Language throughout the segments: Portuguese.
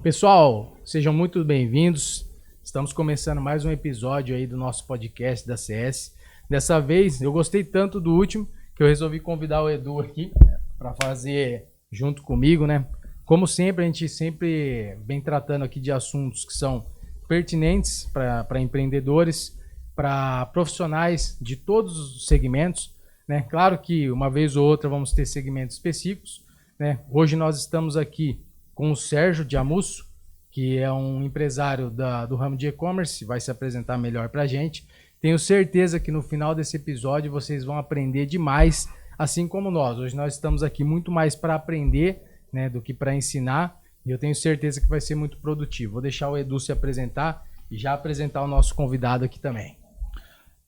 Pessoal, sejam muito bem-vindos. Estamos começando mais um episódio aí do nosso podcast da CS. Dessa vez, eu gostei tanto do último que eu resolvi convidar o Edu aqui para fazer junto comigo, né? Como sempre, a gente sempre vem tratando aqui de assuntos que são pertinentes para empreendedores, para profissionais de todos os segmentos, né? Claro que uma vez ou outra vamos ter segmentos específicos, né? Hoje nós estamos aqui com o Sérgio Diamusso, que é um empresário do ramo de e-commerce, vai se apresentar melhor para a gente. Tenho certeza que no final desse episódio vocês vão aprender demais, assim como nós. Hoje nós estamos aqui muito mais para aprender, né, do que para ensinar, e eu tenho certeza que vai ser muito produtivo. Vou deixar o Edu se apresentar e já apresentar o nosso convidado aqui também.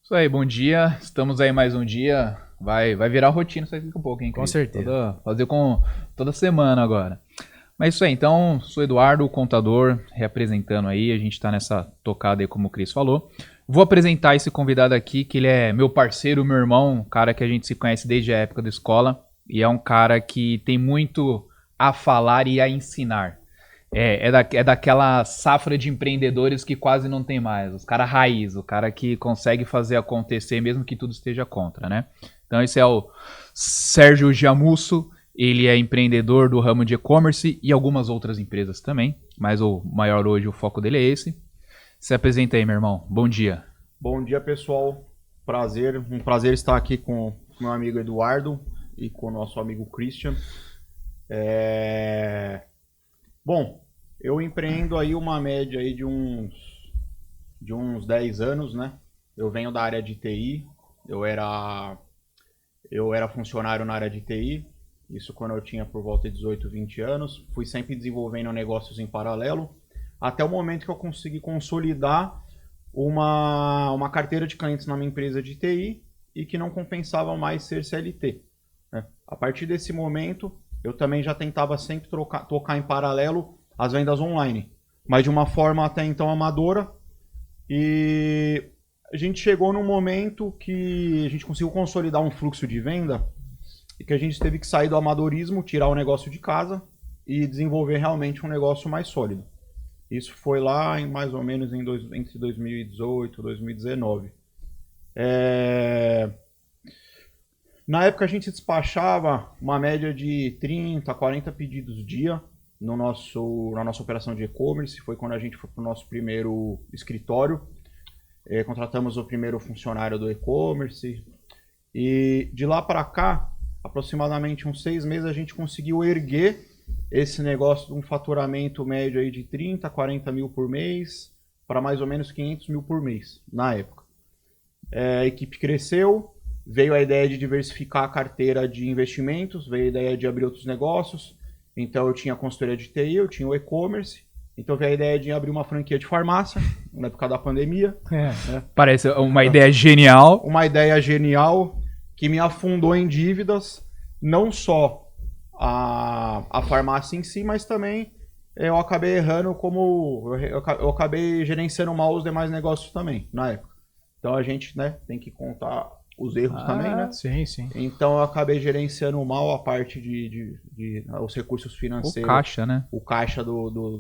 Isso aí, bom dia. Estamos aí mais um dia. Vai virar rotina isso aí daqui a pouco, hein, Cris? Com certeza. Fazer com toda semana agora. Mas isso aí, então, sou Eduardo, contador, representando aí, a gente tá nessa tocada aí, como o Cris falou. Vou apresentar esse convidado aqui, que ele é meu parceiro, meu irmão, um cara que a gente se conhece desde a época da escola, e é um cara que tem muito a falar e a ensinar. É daquela safra de empreendedores que quase não tem mais, os caras raiz, o cara que consegue fazer acontecer mesmo que tudo esteja contra, né? Então esse é o Sérgio Diamusso. Ele é empreendedor do ramo de e-commerce e algumas outras empresas também, mas o maior hoje, o foco dele é esse. Se apresenta aí, meu irmão. Bom dia. Bom dia, pessoal. Um prazer estar aqui com o meu amigo Eduardo e com o nosso amigo Christian. Bom, eu empreendo aí uma média aí de uns 10 anos, né? Eu venho da área de TI, eu era funcionário na área de TI. Isso quando eu tinha por volta de 18, 20 anos. Fui sempre desenvolvendo negócios em paralelo, até o momento que eu consegui consolidar uma carteira de clientes na minha empresa de TI e que não compensava mais ser CLT, né? A partir desse momento, eu também já tentava sempre tocar em paralelo as vendas online, mas de uma forma até então amadora. E a gente chegou num momento que a gente conseguiu consolidar um fluxo de venda e que a gente teve que sair do amadorismo, tirar o negócio de casa e desenvolver realmente um negócio mais sólido. Isso foi lá em mais ou menos entre 2018 e 2019. Na época a gente despachava uma média de 30 a 40 pedidos dia na nossa operação de e-commerce. Foi quando a gente foi para o nosso primeiro escritório. Contratamos o primeiro funcionário do e-commerce. E de lá para cá, aproximadamente uns 6 meses, a gente conseguiu erguer esse negócio de um faturamento médio aí de 30, 40 mil por mês para mais ou menos 500 mil por mês, na época. A equipe cresceu, veio a ideia de diversificar a carteira de investimentos, veio a ideia de abrir outros negócios. Então eu tinha a consultoria de TI, eu tinha o e-commerce, então veio a ideia de abrir uma franquia de farmácia, na época da pandemia. Parece uma ideia genial. Uma ideia genial que me afundou em dívidas, não só a farmácia em si, mas também eu acabei errando eu acabei gerenciando mal os demais negócios também, na época. Então a gente, né, tem que contar os erros também, né? Sim, sim. Então eu acabei gerenciando mal a parte de os recursos financeiros. O caixa, né? O caixa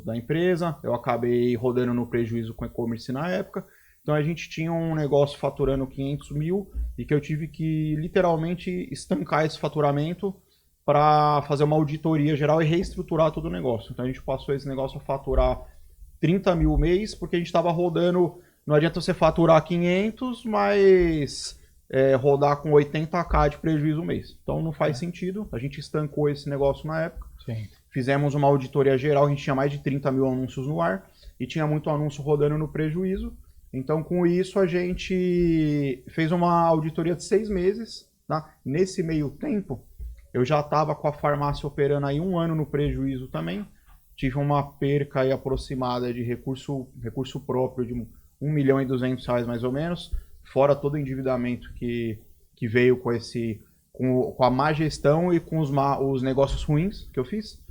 da empresa. Eu acabei rodando no prejuízo com e-commerce na época. Então a gente tinha um negócio faturando 500 mil e que eu tive que literalmente estancar esse faturamento para fazer uma auditoria geral e reestruturar todo o negócio. Então a gente passou esse negócio a faturar 30 mil mês, porque a gente estava rodando. Não adianta você faturar 500, mas rodar com 80k de prejuízo mês. Então não faz sentido. A gente estancou esse negócio na época. Sim. Fizemos uma auditoria geral, a gente tinha mais de 30 mil anúncios no ar e tinha muito anúncio rodando no prejuízo. Então, com isso, a gente fez uma auditoria de 6 meses. Tá? Nesse meio tempo, eu já estava com a farmácia operando aí 1 ano no prejuízo também. Tive uma perca aí aproximada de recurso próprio de R$1.200.000 mais ou menos, fora todo o endividamento que veio com a má gestão e com os negócios ruins que eu fiz,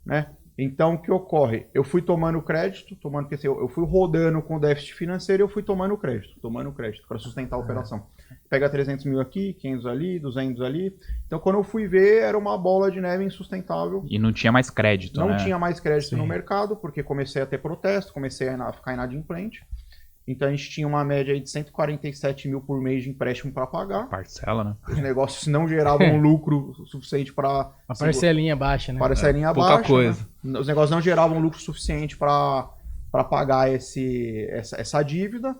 né? Então, o que ocorre? Eu fui tomando crédito, porque assim, eu fui rodando com déficit financeiro e eu fui tomando crédito para sustentar a operação. Pega 300 mil aqui, 500 ali, 200 ali. Então, quando eu fui ver, era uma bola de neve insustentável. E não tinha mais crédito, Não né? tinha mais crédito Sim. no mercado, porque comecei a ter protesto, comecei a ficar inadimplente. Então, a gente tinha uma média aí de 147 mil por mês de empréstimo para pagar. Parcela, né? Os negócios não geravam lucro suficiente para... A parcelinha baixa, né? Parcelinha pouca baixa, coisa. né? Os negócios não geravam lucro suficiente para pagar essa dívida.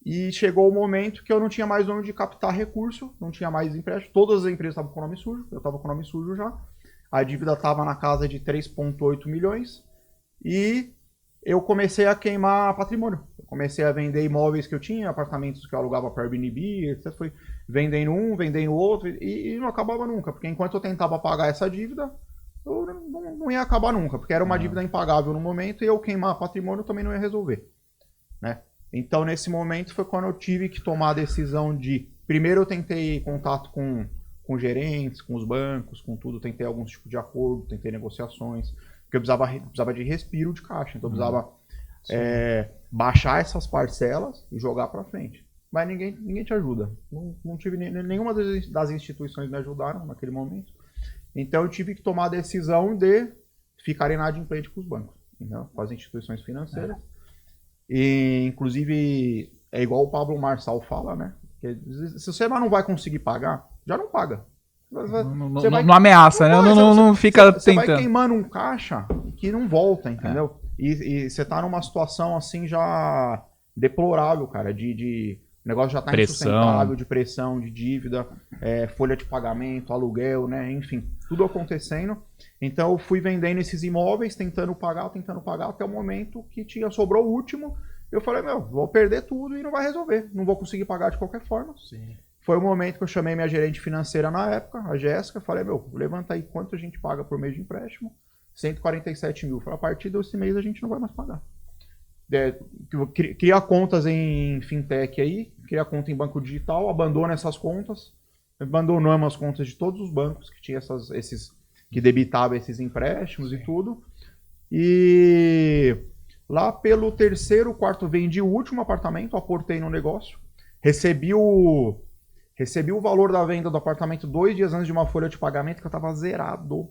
E chegou o momento que eu não tinha mais onde captar recurso, não tinha mais empréstimo. Todas as empresas estavam com o nome sujo, eu estava com o nome sujo já. A dívida estava na casa de 3,8 milhões. E eu comecei a queimar patrimônio. Eu comecei a vender imóveis que eu tinha, apartamentos que eu alugava para Airbnb, etc. Foi vendendo um, vendendo outro, e não acabava nunca. Porque enquanto eu tentava pagar essa dívida, eu não ia acabar nunca. Porque era uma dívida impagável no momento e eu queimar patrimônio também não ia resolver, né? Então, nesse momento, foi quando eu tive que tomar a decisão de... Primeiro, eu tentei contato com gerentes, com os bancos, com tudo. Tentei algum tipo de acordo, tentei negociações. Porque eu precisava de respiro de caixa. Então, eu precisava baixar essas parcelas e jogar para frente. Mas ninguém te ajuda. Não tive nenhuma das instituições me ajudaram naquele momento. Então, eu tive que tomar a decisão de ficar inadimplente com os bancos, entendeu? Com as instituições financeiras. E, inclusive, é igual o Pablo Marçal fala, né? Que se você não vai conseguir pagar, já não paga. Não ameaça, né? Não fica você tentando. vai queimando um caixa que não volta, entendeu? E você tá numa situação assim já deplorável, cara, o negócio já tá insustentável, de pressão, de dívida, folha de pagamento, aluguel, né? Enfim, tudo acontecendo. Então eu fui vendendo esses imóveis, tentando pagar, até o momento que sobrou o último. Eu falei, vou perder tudo e não vai resolver. Não vou conseguir pagar de qualquer forma. Sim. Foi o momento que eu chamei minha gerente financeira na época, a Jéssica, falei, levanta aí quanto a gente paga por mês de empréstimo. 147 mil. Falei, a partir desse mês a gente não vai mais pagar. Cria contas em fintech aí, cria conta em banco digital, abandona essas contas. Abandonamos as contas de todos os bancos que tinha esses que debitava esses empréstimos e tudo. E lá pelo terceiro, quarto, vendi o último apartamento, aportei no negócio, recebi o valor da venda do apartamento 2 dias antes de uma folha de pagamento que eu tava zerado.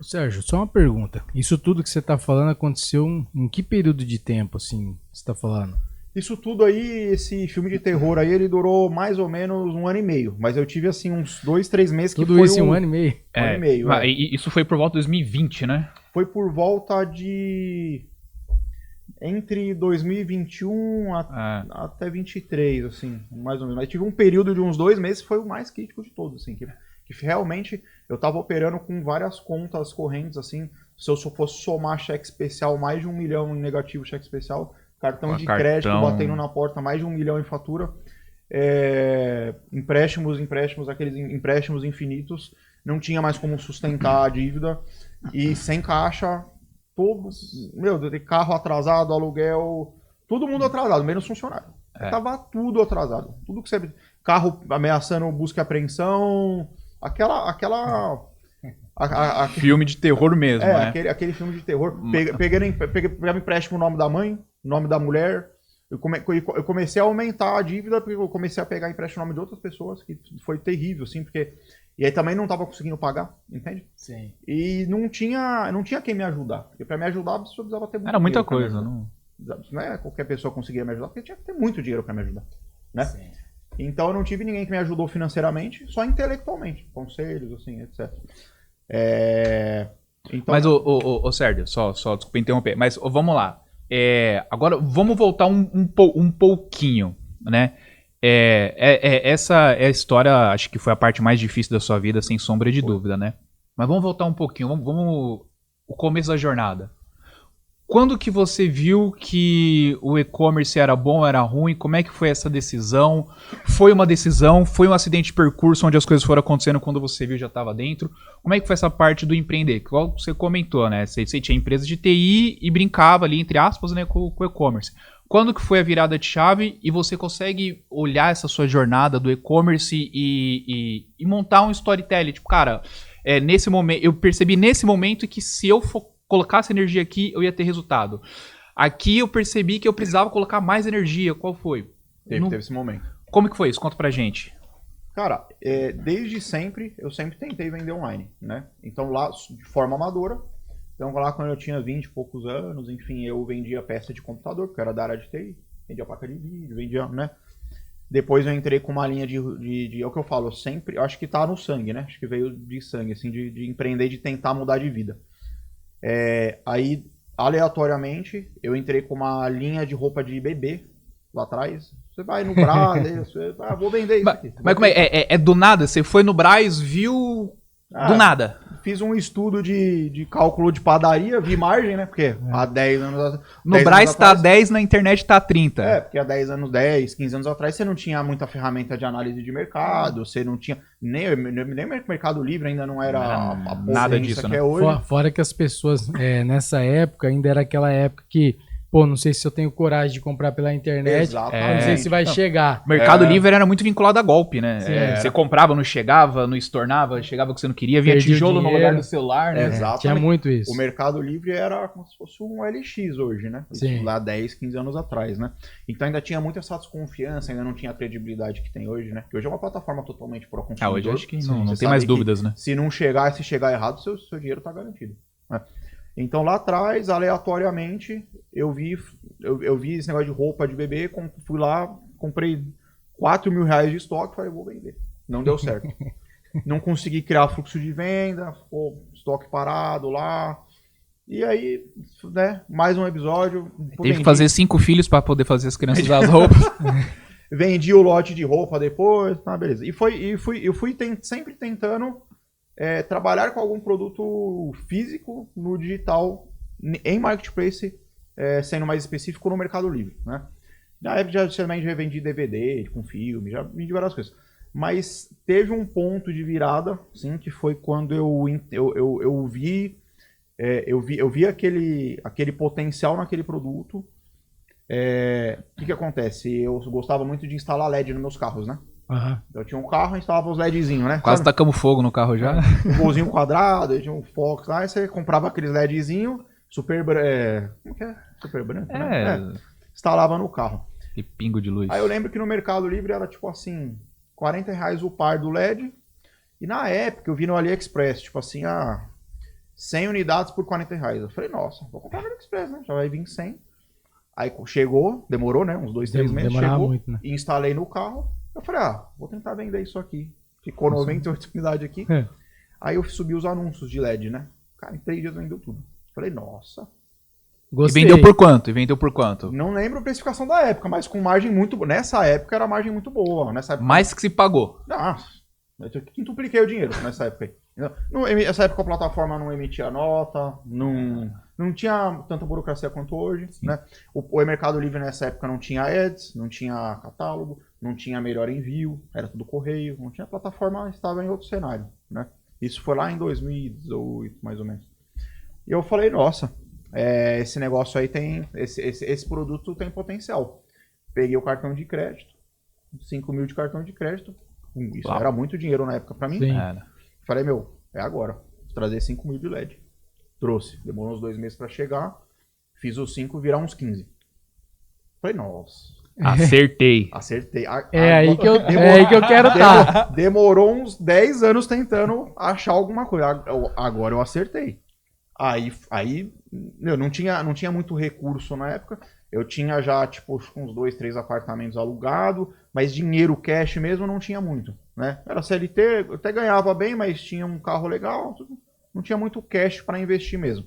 Sérgio, só uma pergunta. Isso tudo que você tá falando aconteceu em que período de tempo, assim, você tá falando? Isso tudo aí, esse filme de terror aí, ele durou mais ou menos 1 ano e meio. Mas eu tive, assim, uns 2, 3 meses que Tudo foi isso em 1 ano e meio? 1 ano e meio, E isso foi por volta de 2020, né? Foi por volta de... Entre 2021 até 23, assim, mais ou menos. Mas tive um período de uns 2 meses que foi o mais crítico de todos, assim, que realmente eu tava operando com várias contas correntes, assim. Se eu fosse somar cheque especial, mais de 1 milhão em negativo cheque especial, cartão de crédito batendo na porta, mais de 1 milhão em fatura, empréstimos, aqueles empréstimos infinitos, não tinha mais como sustentar a dívida, e sem caixa, de carro atrasado, aluguel, todo mundo atrasado, menos funcionário. Tava tudo atrasado. Tudo que você... Carro ameaçando busca e apreensão, filme de terror mesmo, né? Aquele filme de terror. Pegava empréstimo no nome da mãe, nome da mulher. Eu comecei a aumentar a dívida porque eu comecei a pegar empréstimo no nome de outras pessoas, que foi terrível, assim, porque... E aí também não tava conseguindo pagar, entende? Sim. E não tinha quem me ajudar. Porque pra me ajudar, a pessoa precisava ter muito Era muita dinheiro coisa, não é qualquer pessoa conseguia me ajudar, porque tinha que ter muito dinheiro pra me ajudar, né? Sim. Então eu não tive ninguém que me ajudou financeiramente, só intelectualmente, conselhos, assim, etc. Então... Mas, Sérgio, só desculpa interromper, mas vamos lá. Agora vamos voltar um pouquinho, né? Essa é a história, acho que foi a parte mais difícil da sua vida, sem sombra de dúvida, né? Mas vamos voltar um pouquinho, vamos o começo da jornada. Quando que você viu que o e-commerce era bom ou era ruim? Como é que foi essa decisão? Foi uma decisão? Foi um acidente de percurso onde as coisas foram acontecendo quando você viu já estava dentro? Como é que foi essa parte do empreender? Igual você comentou, né? Você tinha empresa de TI e brincava ali, entre aspas, né, com o e-commerce. Quando que foi a virada de chave e você consegue olhar essa sua jornada do e-commerce e montar um storytelling? Tipo, cara, nesse momento, eu percebi nesse momento que se eu colocasse energia aqui, eu ia ter resultado. Aqui eu percebi que eu precisava colocar mais energia. Qual foi? Teve esse momento. Como que foi isso? Conta pra gente. Cara, desde sempre, eu sempre tentei vender online, né? Então lá, de forma amadora. Então lá quando eu tinha 20 e poucos anos, enfim, eu vendia peça de computador, porque eu era da área de TI. Vendia placa de vídeo, vendia, né? Depois eu entrei com uma linha é o que eu falo, eu sempre, acho que tá no sangue, né? Acho que veio de sangue, assim, de empreender, de tentar mudar de vida. Aí, aleatoriamente, eu entrei com uma linha de roupa de bebê lá atrás. Você vai no Brás, vou vender isso aqui. Mas como é? É do nada? Você foi no Brás, viu do nada? Fiz um estudo de cálculo de padaria, vi margem, né? Porque há 10 anos No Brás tá 10, na internet tá 30. Porque há 10 anos, 10, 15 anos atrás, você não tinha muita ferramenta de análise de mercado, você não tinha... Nem Mercado Livre ainda não era nada disso, né? É hoje. Fora que as pessoas, nessa época, ainda era aquela época que, pô, não sei se eu tenho coragem de comprar pela internet, Exatamente. não sei se vai chegar. O Mercado Livre era muito vinculado a golpe, né? Sim, você comprava, não chegava, não estornava, chegava o que você não queria, vinha Perdi o tijolo no dinheiro. lugar do celular, né? Exatamente. Tinha muito isso. O Mercado Livre era como se fosse um LX hoje, né? Sim. Lá 10, 15 anos atrás, né? Então ainda tinha muita essa desconfiança, ainda não tinha a credibilidade que tem hoje, né? Porque hoje é uma plataforma totalmente pro consumidor. Hoje acho que Sim, não você tem mais sabe que dúvidas, né? Se chegar errado, seu dinheiro tá garantido, né? Então lá atrás, aleatoriamente, eu vi esse negócio de roupa de bebê, fui lá, comprei 4 mil reais de estoque, falei, vou vender. Não deu certo. Não consegui criar fluxo de venda, ficou estoque parado lá. E aí, né, mais um episódio. Teve que fazer 5 filhos para poder fazer as crianças usar as roupas. Vendi o lote de roupa depois, tá, beleza. Eu fui sempre tentando trabalhar com algum produto físico no digital, em marketplace, sendo mais específico no Mercado Livre, né? Na época já vendi DVD com filme, já vendi várias coisas. Mas teve um ponto de virada, sim, que foi quando eu vi aquele potencial naquele produto. O que acontece? Eu gostava muito de instalar LED nos meus carros, né? Uhum. Eu tinha um carro e instalava os LEDzinhos, né? Quase tacamos fogo no carro já. Um golzinho quadrado, tinha um Fox lá, e você comprava aqueles LEDzinhos, super como que é? Super branco, né? Instalava no carro. E pingo de luz. Aí eu lembro que no Mercado Livre era tipo assim, R$40 o par do LED. E na época eu vi no AliExpress, tipo assim, 100 unidades por R$40. Eu falei, nossa, vou comprar no AliExpress, né? Já vai vir 100. Aí chegou, demorou, né? Uns 2, 3 meses, chegou muito, né? e instalei no carro. Eu falei, vou tentar vender isso aqui. Ficou 98 unidades aqui. Aí eu subi os anúncios de LED, né? Cara, em 3 dias vendeu tudo. Falei, nossa. Gostei. E vendeu por quanto? Não lembro a precificação da época, mas com margem muito boa. Nessa época era margem muito boa. Nessa época... Mais que se pagou. Nossa, eu quintupliquei o dinheiro nessa época aí. Nessa época a plataforma não emitia nota, não tinha tanta burocracia quanto hoje, né? O Mercado Livre nessa época não tinha ads, não tinha catálogo, não tinha melhor envio, era tudo correio, não tinha plataforma, estava em outro cenário, né? Isso foi lá em 2018, mais ou menos. E eu falei, nossa, esse negócio aí tem, esse produto tem potencial. Peguei o cartão de crédito, 5 mil de cartão de crédito, isso era muito dinheiro na época pra mim. Sim. Falei, é agora, vou trazer 5 mil de LED. Trouxe, demorou uns 2 meses pra chegar, fiz os 5 virar uns 15. Falei, nossa. Acertei. Aí que eu quero estar. Demorou uns 10 anos tentando achar alguma coisa. Agora eu acertei. Aí eu não tinha muito recurso na época. Eu tinha já, tipo, uns 2, 3 apartamentos alugados, mas dinheiro cash mesmo não tinha muito, né? Era CLT, eu até ganhava bem, mas tinha um carro legal, não tinha muito cash para investir mesmo.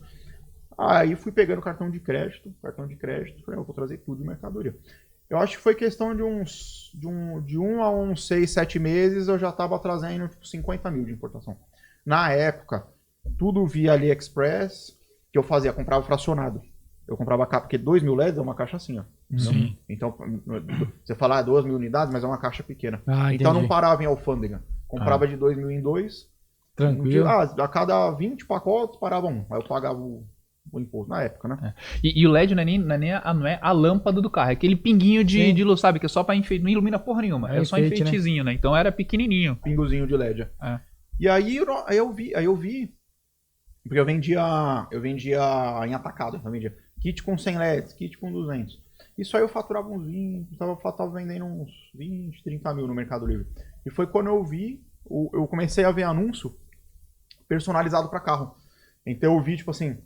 Aí fui pegando cartão de crédito, falei, eu vou trazer tudo de mercadoria. Eu acho que foi questão de um a uns 6, 7 meses eu já estava trazendo tipo 50 mil de importação. Na época, tudo via AliExpress, que eu fazia, comprava fracionado. Eu comprava a caixa, porque 2 mil LEDs é uma caixa assim, ó. Sim. Então, você fala 2 mil unidades, mas é uma caixa pequena. Entendi. Então não parava em alfândega. Comprava de 2 mil em 2. Tranquilo. A cada 20 pacotes parava um. Aí eu pagava o imposto na época, né? E o LED não é a lâmpada do carro, é aquele pinguinho de luz, sabe? Que é só pra enfeite, não ilumina porra nenhuma. É só enfeitezinho, né? Então era pequenininho. Pingozinho de LED. E aí eu vi Porque eu vendia em atacado, eu vendia kit com 100 LEDs, kit com 200. Isso aí eu faturava uns 20, tava vendendo uns 20, 30 mil no Mercado Livre. E foi quando eu comecei a ver anúncio personalizado para carro. Então eu vi, tipo assim,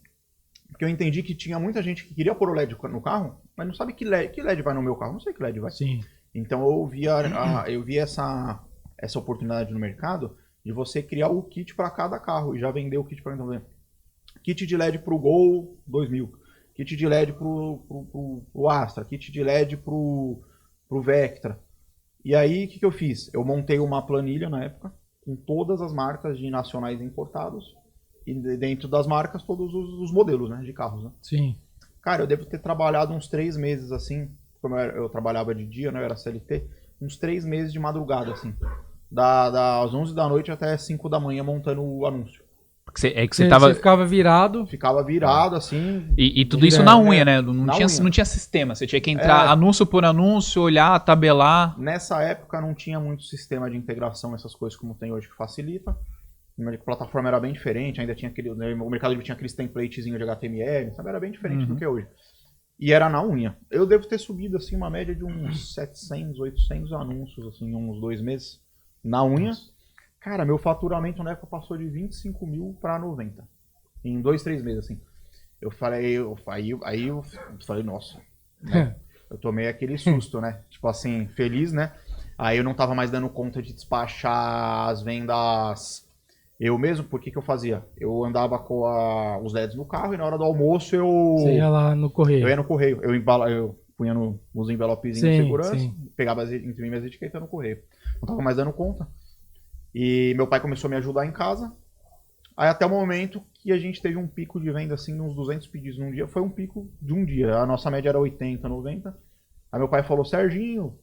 porque eu entendi que tinha muita gente que queria pôr o LED no carro, mas não sabe que LED vai no meu carro, não sei que LED vai. Sim. Então eu vi essa oportunidade no mercado de você criar o kit para cada carro e já vender o kit para então, kit de LED pro Gol 2000, kit de LED pro Astra, kit de LED pro Vectra. E aí o que eu fiz? Eu montei uma planilha na época com todas as marcas de nacionais importados e dentro das marcas todos os modelos, né, de carros, né? Sim. Cara, eu devo ter trabalhado uns 3 meses assim, como eu trabalhava de dia, né, eu era CLT, uns 3 meses de madrugada assim, das 11 da noite até 5 da manhã montando o anúncio. Você ficava virado. Ficava virado, assim. E tudo isso na unha, né? Não tinha sistema. Você tinha que entrar anúncio por anúncio, olhar, tabelar. Nessa época não tinha muito sistema de integração, essas coisas como tem hoje que facilita. A plataforma era bem diferente, ainda tinha aquele. O Mercado Livre tinha aqueles templatezinhos de HTML, sabe? Era bem diferente do que é hoje. E era na unha. Eu devo ter subido, assim, uma média de uns 700, 800 anúncios, assim, em uns 2 meses. Na unha. Cara, meu faturamento na época passou de 25 mil para 90. Em 2, 3 meses, assim. Eu falei, aí eu falei, nossa. Né? Eu tomei aquele susto, né? Tipo assim, feliz, né? Aí eu não tava mais dando conta de despachar as vendas eu mesmo. Por que eu fazia? Eu andava com os LEDs no carro e na hora do almoço Você ia lá no correio. Eu ia no correio. Eu punha nos envelopezinhos de segurança, pegava imprimia as etiquetas no correio. Não tava mais dando conta. E meu pai começou a me ajudar em casa. Aí até o momento que a gente teve um pico de venda, assim, uns 200 pedidos num dia. Foi um pico de um dia. A nossa média era 80, 90. Aí meu pai falou, Serginho,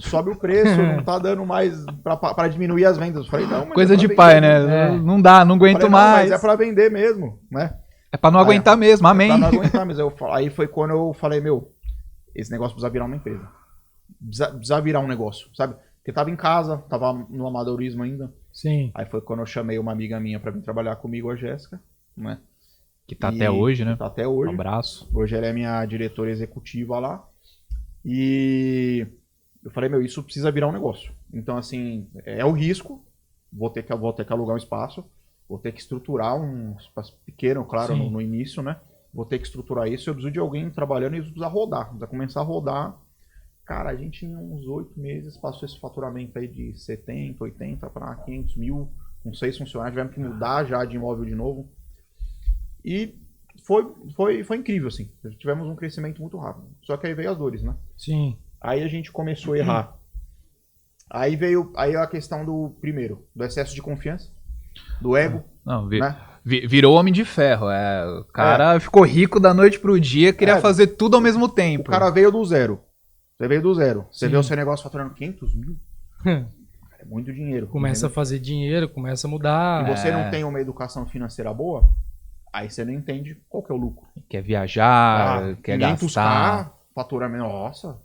sobe o preço, não tá dando mais pra diminuir as vendas. Eu falei, não, mas coisa de pai, né? Não dá, não aguento falei, mais. Mas é pra vender mesmo, né? É pra não aguentar mesmo, amém. É pra não aguentar mesmo. Aí foi quando eu falei, esse negócio precisa virar uma empresa. Precisa virar um negócio, sabe? Porque tava em casa, tava no amadorismo ainda. Sim. Aí foi quando eu chamei uma amiga minha pra vir trabalhar comigo, a Jéssica, né? Que tá até hoje, né? Tá até hoje. Um abraço. Hoje ela é minha diretora executiva lá. E eu falei, isso precisa virar um negócio. Então, assim, é o risco. Vou ter que alugar um espaço. Vou ter que estruturar um espaço pequeno, claro, no início, né? Vou ter que estruturar isso. Eu preciso de alguém trabalhando e isso precisa rodar. Precisa começar a rodar. Cara, a gente em uns 8 meses passou esse faturamento aí de 70, 80 para 500 mil, com 6 funcionários. Tivemos que mudar já de imóvel de novo. E foi incrível, assim. Tivemos um crescimento muito rápido. Só que aí veio as dores, né? Sim. Aí a gente começou a errar. Aí veio a questão do excesso de confiança, do ego. Não, né? Virou homem de ferro. O cara ficou rico da noite pro dia, queria fazer tudo ao mesmo tempo. O cara veio do zero. Você veio do zero. Você vê o seu negócio faturando 500 mil. É muito dinheiro. Começa a fazer dinheiro, começa a mudar. E você não tem uma educação financeira boa, aí você não entende qual que é o lucro. Quer viajar, quer 500K, gastar. faturamento, nossa.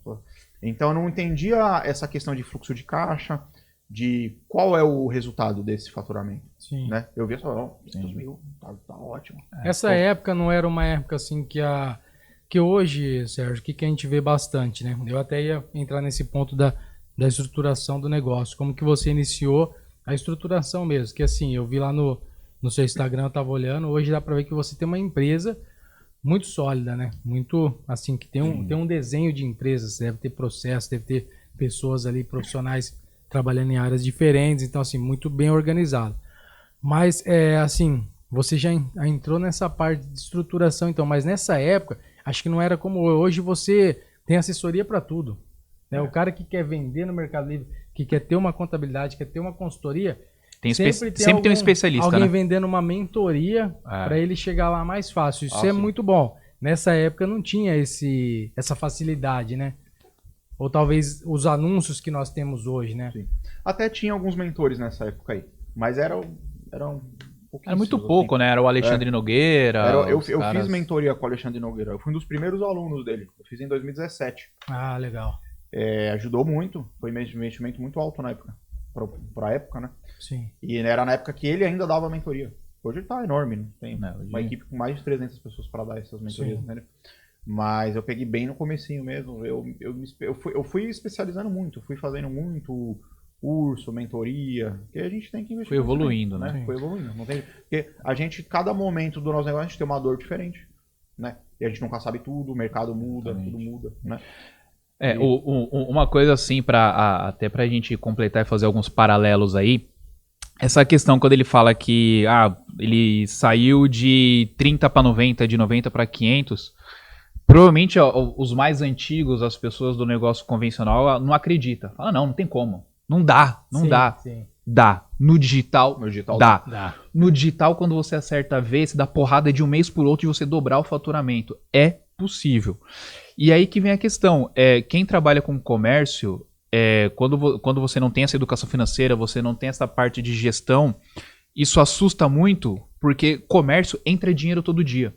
Então eu não entendia essa questão de fluxo de caixa, de qual é o resultado desse faturamento. Sim. Né? Eu via só, 500 mil, tá ótimo. Essa época não era uma época assim que hoje, Sérgio, que a gente vê bastante, né? Eu até ia entrar nesse ponto da estruturação do negócio. Como que você iniciou a estruturação mesmo? Que assim, eu vi lá no seu Instagram, eu tava olhando, hoje dá para ver que você tem uma empresa muito sólida, né? Muito, assim, que tem um desenho de empresa, você deve ter processo, deve ter pessoas ali, profissionais trabalhando em áreas diferentes, então assim, muito bem organizado. Mas, assim, você já entrou nessa parte de estruturação, então, mas nessa época, acho que não era como hoje, você tem assessoria para tudo. Né? O cara que quer vender no Mercado Livre, que quer ter uma contabilidade, quer ter uma consultoria, sempre tem um especialista, alguém, né? Vendendo uma mentoria para ele chegar lá mais fácil. Isso é muito bom. Nessa época não tinha essa facilidade, né? Ou talvez os anúncios que nós temos hoje, né? Sim. Até tinha alguns mentores nessa época aí, mas eram Era muito pouco, assim, né? Era o Alexandre Nogueira. Eu fiz mentoria com o Alexandre Nogueira. Eu fui um dos primeiros alunos dele. Eu fiz em 2017. Ah, legal. Ajudou muito. Foi um investimento muito alto na época. Pra época, né? Sim. E era na época que ele ainda dava mentoria. Hoje tá enorme, né? Tem Hoje... uma equipe com mais de 300 pessoas para dar essas mentorias, né? Mas eu peguei bem no comecinho mesmo. Eu fui especializando muito, fui fazendo muito curso, mentoria, que a gente tem que investir. Foi evoluindo, né? Foi evoluindo. Não tem... Porque a gente, cada momento do nosso negócio, a gente tem uma dor diferente, né? E a gente nunca sabe tudo, o mercado muda, tudo muda, né? Uma coisa assim, até pra gente completar e fazer alguns paralelos aí, essa questão quando ele fala que ele saiu de 30 para 90, de 90 para 500, provavelmente os mais antigos, as pessoas do negócio convencional, não acreditam. Fala, não tem como. Não dá. Sim. Dá. No digital dá. No digital, quando você acerta a vez, você dá porrada de um mês por outro e você dobrar o faturamento. É possível. E aí que vem a questão. Quem trabalha com comércio, quando você não tem essa educação financeira, você não tem essa parte de gestão, isso assusta muito, porque comércio entra dinheiro todo dia.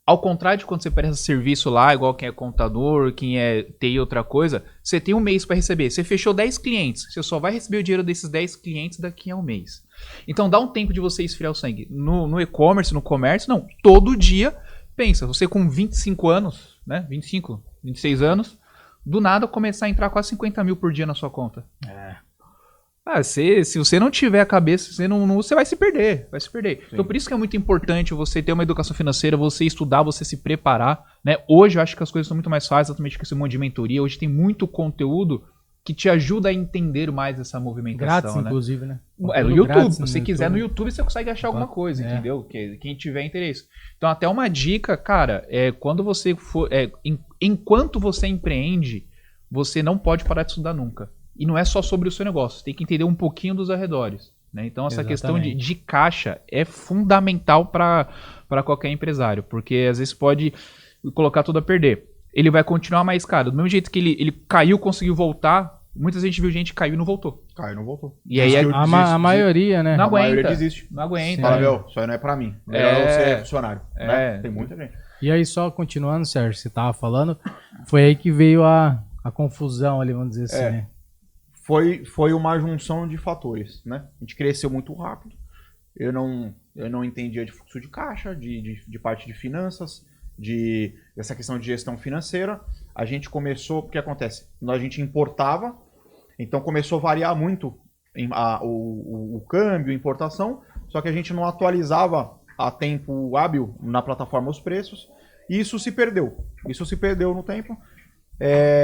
Ao contrário de quando você presta serviço lá, igual quem é contador, quem é TI, outra coisa, você tem um mês para receber. Você fechou 10 clientes, você só vai receber o dinheiro desses 10 clientes daqui a um mês. Então dá um tempo de você esfriar o sangue. No e-commerce, no comércio, não. Todo dia, pensa, você com 25 anos, né? 25, 26 anos, do nada começar a entrar quase 50 mil por dia na sua conta. Se você não tiver a cabeça, você vai se perder. Sim. Então por isso que é muito importante você ter uma educação financeira, você estudar, você se preparar, né? Hoje eu acho que as coisas são muito mais fáceis, exatamente com esse monte de mentoria. Hoje tem muito conteúdo que te ajuda a entender mais essa movimentação. Grátis, né? Inclusive, né? No YouTube. Grátis, se você quiser no YouTube, você consegue achar alguma coisa, entendeu? Quem tiver interesse. Então até uma dica, cara, quando você for... enquanto você empreende, você não pode parar de estudar nunca. E não é só sobre o seu negócio, você tem que entender um pouquinho dos arredores. Né? Então essa questão de caixa é fundamental para qualquer empresário, porque às vezes pode colocar tudo a perder. Ele vai continuar mais caro. Do mesmo jeito que ele caiu, conseguiu voltar, muita gente viu gente que caiu e não voltou. E aí a maioria, né? Não aguenta. A maioria desiste. Não aguenta. Fala, isso aí não é pra mim. Melhor eu ser funcionário. Né? Tem muita gente. E aí só continuando, Sérgio, você tava falando, foi aí que veio a confusão ali, vamos dizer assim, né? Foi uma junção de fatores, né? A gente cresceu muito rápido. Eu não entendia de fluxo de caixa, de parte de finanças, dessa questão de gestão financeira. A gente começou, o que acontece? A gente importava, então começou a variar muito o câmbio, a importação, só que a gente não atualizava a tempo hábil na plataforma os preços, e isso se perdeu. Isso se perdeu no tempo.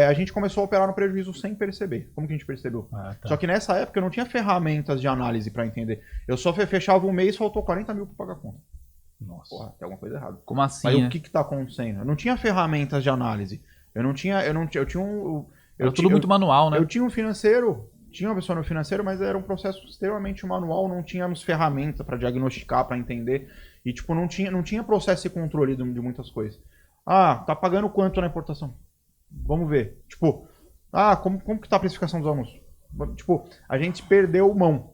A gente começou a operar no prejuízo sem perceber. Como que a gente percebeu? Só que nessa época eu não tinha ferramentas de análise para entender. Eu só fechava um mês e faltou 40 mil para pagar a conta. Nossa. Porra, tem alguma coisa errada. Como assim? Mas o que está acontecendo? Eu não tinha ferramentas de análise. Eu tinha tudo muito manual, né? Eu tinha um financeiro, tinha uma pessoa no financeiro, mas era um processo extremamente manual, não tínhamos ferramenta para diagnosticar, para entender. E tipo, não tinha processo e controle de muitas coisas. Tá pagando quanto na importação? Vamos ver. Tipo, como que tá a precificação dos anúncios? Tipo, a gente perdeu mão.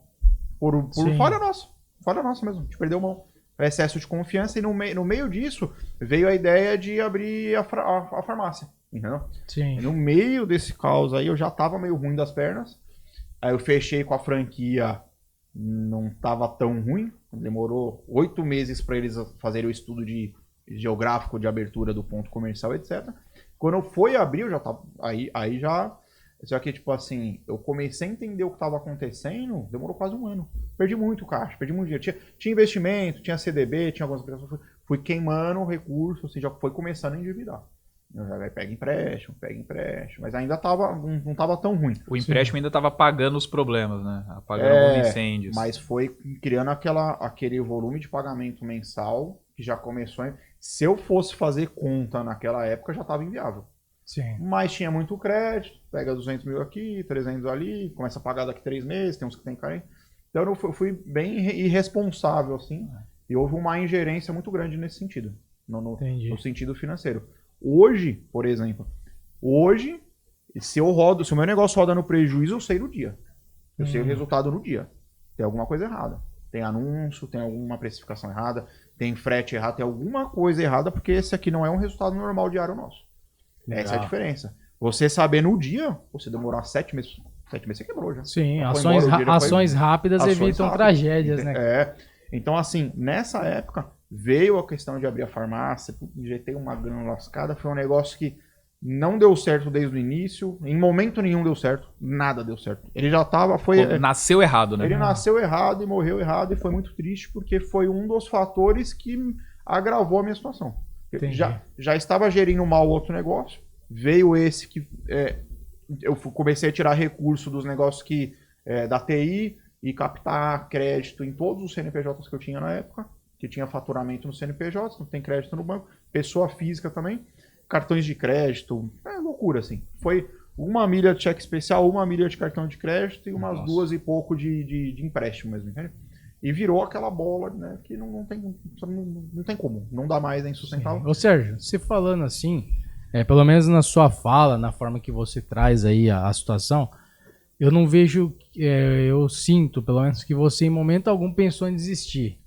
Por falha nossa. Falha nossa mesmo. A gente perdeu mão. Excesso de confiança. E no meio disso, veio a ideia de abrir a farmácia. Entendeu? Sim. E no meio desse caos aí, eu já tava meio ruim das pernas. Aí eu fechei com a franquia. Não tava tão ruim. Demorou 8 meses para eles fazerem o estudo geográfico de abertura do ponto comercial, etc. Quando eu fui abrir, eu já tava. Aí já. Só que, tipo assim, eu comecei a entender o que estava acontecendo, demorou quase um ano. Perdi muito caixa, perdi muito dinheiro. Tinha investimento, tinha CDB, tinha algumas coisas. Fui queimando o recurso, assim, já foi começando a endividar. Eu já pega empréstimo. Mas ainda não tava tão ruim. O empréstimo ainda tava pagando os problemas, né? Apagando alguns incêndios. Mas foi criando aquele volume de pagamento mensal que já começou. Se eu fosse fazer conta naquela época, já estava inviável. Sim. Mas tinha muito crédito, pega 200 mil aqui, 300 ali, começa a pagar daqui 3 meses, tem uns que tem carência. Então eu fui bem irresponsável, assim, e houve uma ingerência muito grande nesse sentido, no sentido financeiro. Hoje, por exemplo, se o meu negócio roda no prejuízo, eu sei no dia. Eu sei o resultado no dia. Tem alguma coisa errada. Tem anúncio, tem alguma precificação errada, tem frete errado, tem alguma coisa errada, porque esse aqui não é um resultado normal diário nosso. Legal. Essa é a diferença. Você saber no dia, você demorar 7 meses. 7 meses você quebrou já. Sim, ações rápidas evitam tragédias, né? Então, assim, nessa época, veio a questão de abrir a farmácia, injetei uma grana lascada, foi um negócio que não deu certo desde o início, em momento nenhum deu certo, nada deu certo. Ele já tava, Nasceu errado, né? Ele nasceu errado e morreu errado, e foi muito triste, porque foi um dos fatores que agravou a minha situação. Já estava gerindo mal outro negócio, veio esse que eu comecei a tirar recurso dos negócios da TI e captar crédito em todos os CNPJs que eu tinha na época, que tinha faturamento no CNPJ, não tem crédito no banco, pessoa física também, cartões de crédito, loucura assim. Foi 1 milha de cheque especial, 1 milha de cartão de crédito e umas 2 e pouco de empréstimo mesmo, entende? E virou aquela bola, né, que não tem como, não dá mais, é insustentável. Ô Sérgio, você falando assim, pelo menos na sua fala, na forma que você traz aí a situação, eu não vejo, eu sinto pelo menos que você em momento algum pensou em desistir,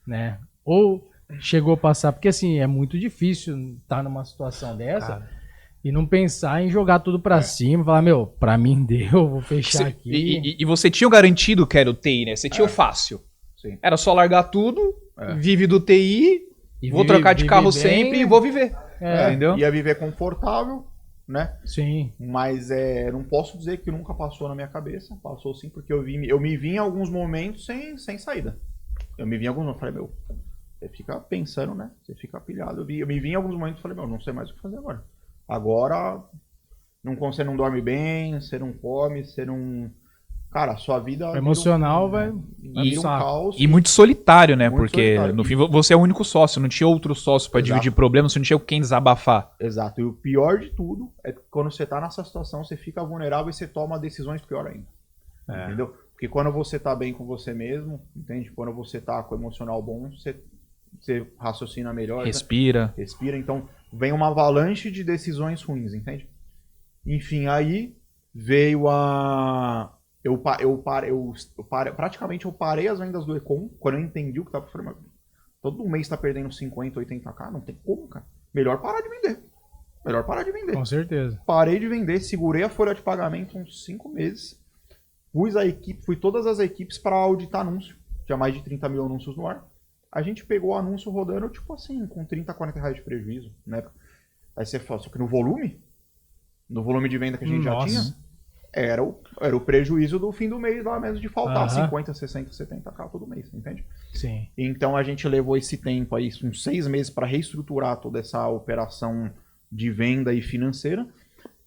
né? Ou chegou a passar, porque assim, é muito difícil estar numa situação dessa e não pensar em jogar tudo pra cima, falar, meu, pra mim deu, vou fechar aqui. E você tinha o garantido que era o TI, né? Você tinha o fácil. Sim. Era só largar tudo, vive do TI, vou trocar de carro sempre e vou viver. Entendeu? Ia viver confortável, né? Sim. Mas não posso dizer que nunca passou na minha cabeça. Passou sim, porque eu me vi em alguns momentos sem saída. Eu me vi em alguns momentos, falei, meu, você fica pensando, né? Você fica pilhado. Eu me vi em alguns momentos e falei, meu, não sei mais o que fazer agora. Agora, você não dorme bem, você não come, você não... Cara, sua vida... O emocional vai um caos. E muito solitário, né? Muito porque solitário. no fim você é o único sócio, não tinha outro sócio pra dividir problemas, você não tinha com quem desabafar. Exato. E o pior de tudo é que quando você tá nessa situação, você fica vulnerável e você toma decisões pior ainda. Entendeu? Porque quando você tá bem com você mesmo, entende? Quando você tá com o emocional bom, você raciocina melhor. Respira. Respira. Então, vem uma avalanche de decisões ruins, entende? Enfim, aí veio praticamente eu parei as vendas do Econ, quando eu entendi o que tava falando. Todo mês tá perdendo 50, 80k, não tem como, cara. Melhor parar de vender. Com certeza. Parei de vender, segurei a folha de pagamento uns 5 meses. Fui todas as equipes para auditar anúncio. Tinha mais de 30 mil anúncios no ar. A gente pegou o anúncio rodando, tipo assim, com 30, 40 reais de prejuízo, né? Aí você fala, só que no volume de venda que a gente já tinha, era o prejuízo do fim do mês lá mesmo, de faltar 50, 60, 70k todo mês, entende? Sim. Então a gente levou esse tempo aí, uns 6 meses para reestruturar toda essa operação de venda e financeira,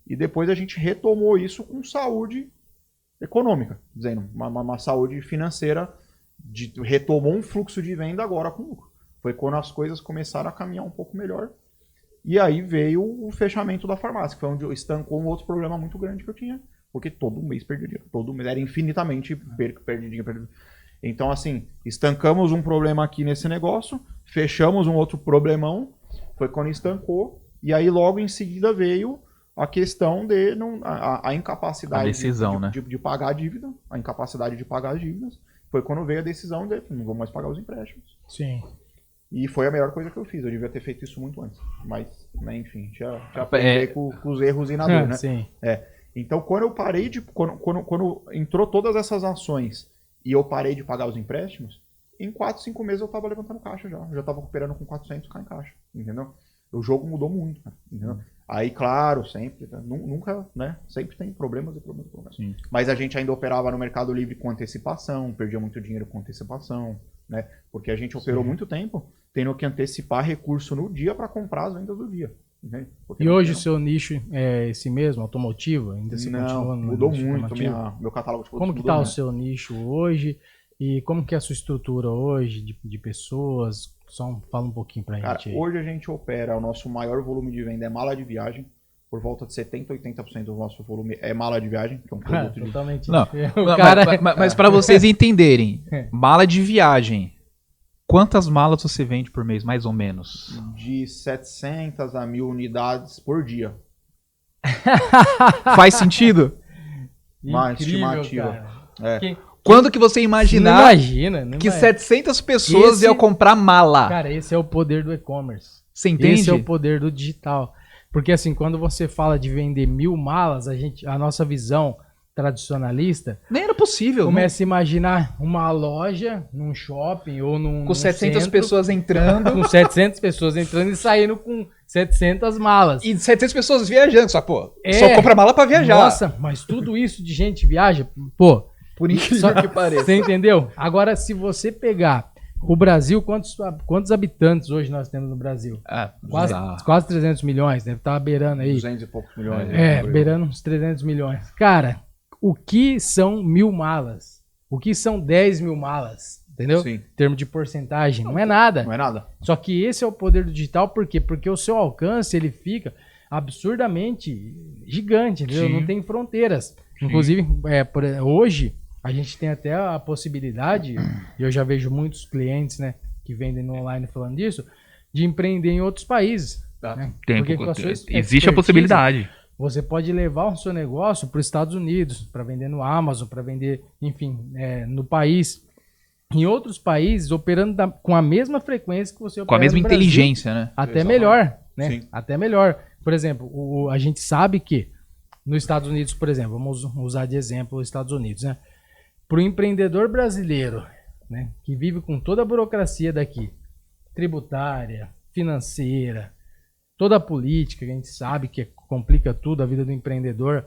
e depois a gente retomou isso com saúde econômica, dizendo, uma saúde financeira, retomou um fluxo de venda agora com lucro. Foi quando as coisas começaram a caminhar um pouco melhor. E aí veio o fechamento da farmácia, que foi onde eu estancou um outro problema muito grande que eu tinha, porque todo mês perdia dinheiro. Todo mês era infinitamente perdi dinheiro. Então, assim, estancamos um problema aqui nesse negócio, fechamos um outro problemão, foi quando estancou, e aí logo em seguida veio a questão de a incapacidade a decisão, de pagar a dívida, a incapacidade de pagar as dívidas. Foi quando veio a decisão de não vou mais pagar os empréstimos. Sim. E foi a melhor coisa que eu fiz. Eu devia ter feito isso muito antes. Mas, né, enfim, já aprendi com os erros e na dor, né? Sim. Então, quando eu parei quando entrou todas essas ações e eu parei de pagar os empréstimos, em 4, 5 meses eu tava levantando caixa já. Eu já tava operando com 400k em caixa, entendeu? O jogo mudou muito, cara, entendeu? Aí, claro, sempre, nunca, né? Sempre tem problemas e problemas. Sim. Mas a gente ainda operava no Mercado Livre com antecipação, perdia muito dinheiro com antecipação, né? Porque a gente operou muito tempo tendo que antecipar recurso no dia para comprar as vendas do dia. Entende? E hoje o seu nicho é esse mesmo, automotivo? Ainda se continua no mudou nicho muito automotivo? meu catálogo de produtos. Como que tá o seu nicho hoje? E como que é a sua estrutura hoje de pessoas? Só fala um pouquinho pra gente aí. Hoje a gente opera, o nosso maior volume de venda é mala de viagem. Por volta de 70%, 80% do nosso volume é mala de viagem, que é um produto de... Totalmente Não, diferente. mas para vocês entenderem, mala de viagem, quantas malas você vende por mês, mais ou menos? De 700 a 1000 unidades por dia. Faz sentido? Uma Incrível, estimativa. cara. Quando que você imaginar Não imagina. 700 pessoas iam comprar mala? Cara, esse é o poder do e-commerce. Você entende? Esse é o poder do digital. Porque assim, quando você fala de vender 1000 malas, a nossa visão tradicionalista, Nem era possível. começa a imaginar uma loja num shopping ou num Com 700 centro, pessoas entrando. com 700 pessoas entrando e saindo com 700 malas. E 700 pessoas viajando. Só É. compra mala pra viajar. Nossa, mas tudo isso de gente viaja, pô. Por incrível Só- que pareça. Você entendeu? Agora, se você pegar o Brasil, quantos habitantes hoje nós temos no Brasil? Ah, Quase 300 milhões, deve estar beirando aí. 200 e poucos milhões. né? Beirando uns 300 milhões. Cara, o que são 1.000 malas? O que são 10 mil malas? Entendeu? Sim. Em termos de porcentagem, não é nada. Não é nada. Só que esse é o poder do digital, por quê? Porque o seu alcance, ele fica absurdamente gigante, entendeu? Sim. Não tem fronteiras. Inclusive, hoje, a gente tem até a possibilidade, e eu já vejo muitos clientes, né, que vendem no online falando disso, de empreender em outros países. Né? Porque com a sua Existe a expertise, possibilidade. você pode levar o seu negócio para os Estados Unidos, para vender no Amazon, para vender, enfim, no país. Em outros países, operando com a mesma frequência que você opera Com a mesma no Brasil. inteligência, né? Até Exatamente. melhor, né? Sim. Até melhor. Por exemplo, a gente sabe que nos Estados Unidos, por exemplo, vamos usar de exemplo os Estados Unidos, né? Para o empreendedor brasileiro, né, que vive com toda a burocracia daqui, tributária, financeira, toda a política, que a gente sabe que complica tudo a vida do empreendedor,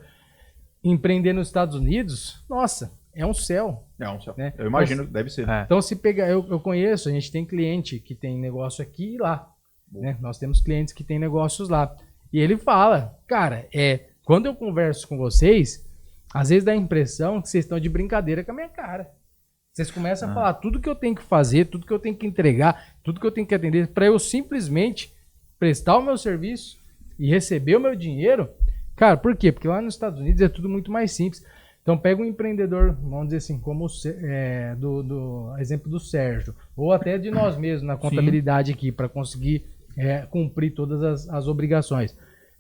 empreender nos Estados Unidos, nossa, é um céu. Não, só. Né? Eu imagino que deve ser. É. Então, se pegar, eu conheço, a gente tem cliente que tem negócio aqui e lá. Né? Nós temos clientes que têm negócios lá. E ele fala, cara, quando eu converso com vocês, às vezes dá a impressão que vocês estão de brincadeira com a minha cara. Vocês começam a falar tudo que eu tenho que fazer, tudo que eu tenho que entregar, tudo que eu tenho que atender, para eu simplesmente prestar o meu serviço e receber o meu dinheiro. Cara, por quê? Porque lá nos Estados Unidos é tudo muito mais simples. Então pega um empreendedor, vamos dizer assim, como do exemplo do Sérgio, ou até de nós mesmos na contabilidade aqui, para conseguir cumprir todas as obrigações.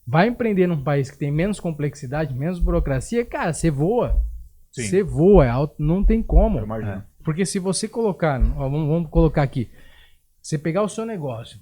Vai empreender num país que tem menos complexidade, menos burocracia, cara, você voa. Sim. Você voa, é alto, não tem como. Eu imagino. Porque se você colocar, ó, vamos colocar aqui, você pegar o seu negócio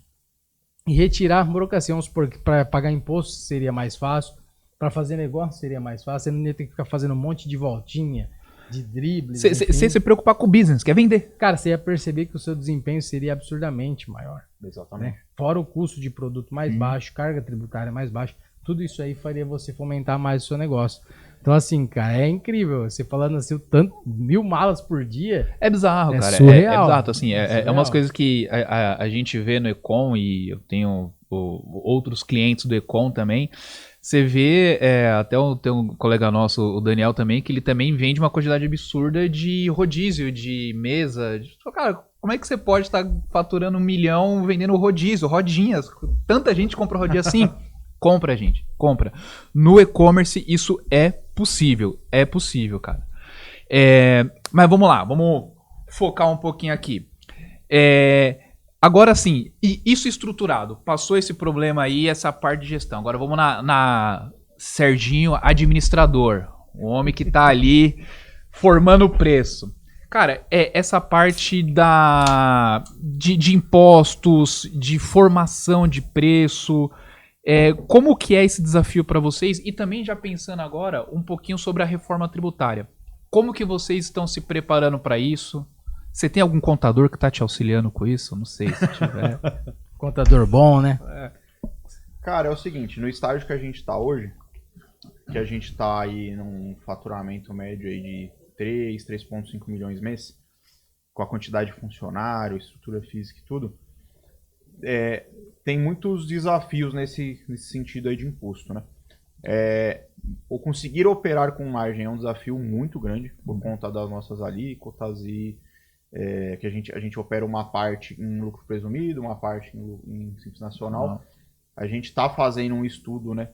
e retirar a burocracia, vamos supor que para pagar imposto seria mais fácil, para fazer negócio seria mais fácil, você não ia ter que ficar fazendo um monte de voltinha, de dribles. Você se preocupar com o business, quer vender. Cara, você ia perceber que o seu desempenho seria absurdamente maior. Exatamente. Né? Fora o custo de produto mais baixo, carga tributária mais baixa, tudo isso aí faria você fomentar mais o seu negócio. Então, assim, cara, é incrível. Você falando assim, o tanto, 1.000 malas por dia. É bizarro, É cara. surreal. É exato, assim, é Surreal. umas coisas que a gente vê no Econ, e eu tenho outros clientes do Econ também. Você vê, tem um colega nosso, o Daniel também, que ele também vende uma quantidade absurda de rodízio, de mesa. Cara, como é que você pode estar faturando 1 milhão vendendo rodízio, rodinhas? Tanta gente compra rodinha assim. Compra, gente, compra. No e-commerce isso é possível, cara. Mas vamos lá, vamos focar um pouquinho aqui. Agora sim, isso estruturado, passou esse problema aí, essa parte de gestão. Agora vamos na Serginho, administrador, o homem que tá ali formando o preço. Cara, essa parte de impostos, de formação de preço, como que é esse desafio para vocês? E também já pensando agora um pouquinho sobre a reforma tributária. Como que vocês estão se preparando para isso? Você tem algum contador que está te auxiliando com isso? Não sei se tiver. Contador bom, né? Cara, é o seguinte, no estágio que a gente tá hoje, que a gente tá aí num faturamento médio aí de 3,5 milhões mês, com a quantidade de funcionário, estrutura física e tudo, tem muitos desafios nesse sentido aí de imposto, né? O conseguir operar com margem é um desafio muito grande, por conta das nossas alíquotas e que a gente opera uma parte em lucro presumido, uma parte em Simples Nacional. A gente está fazendo um estudo, né,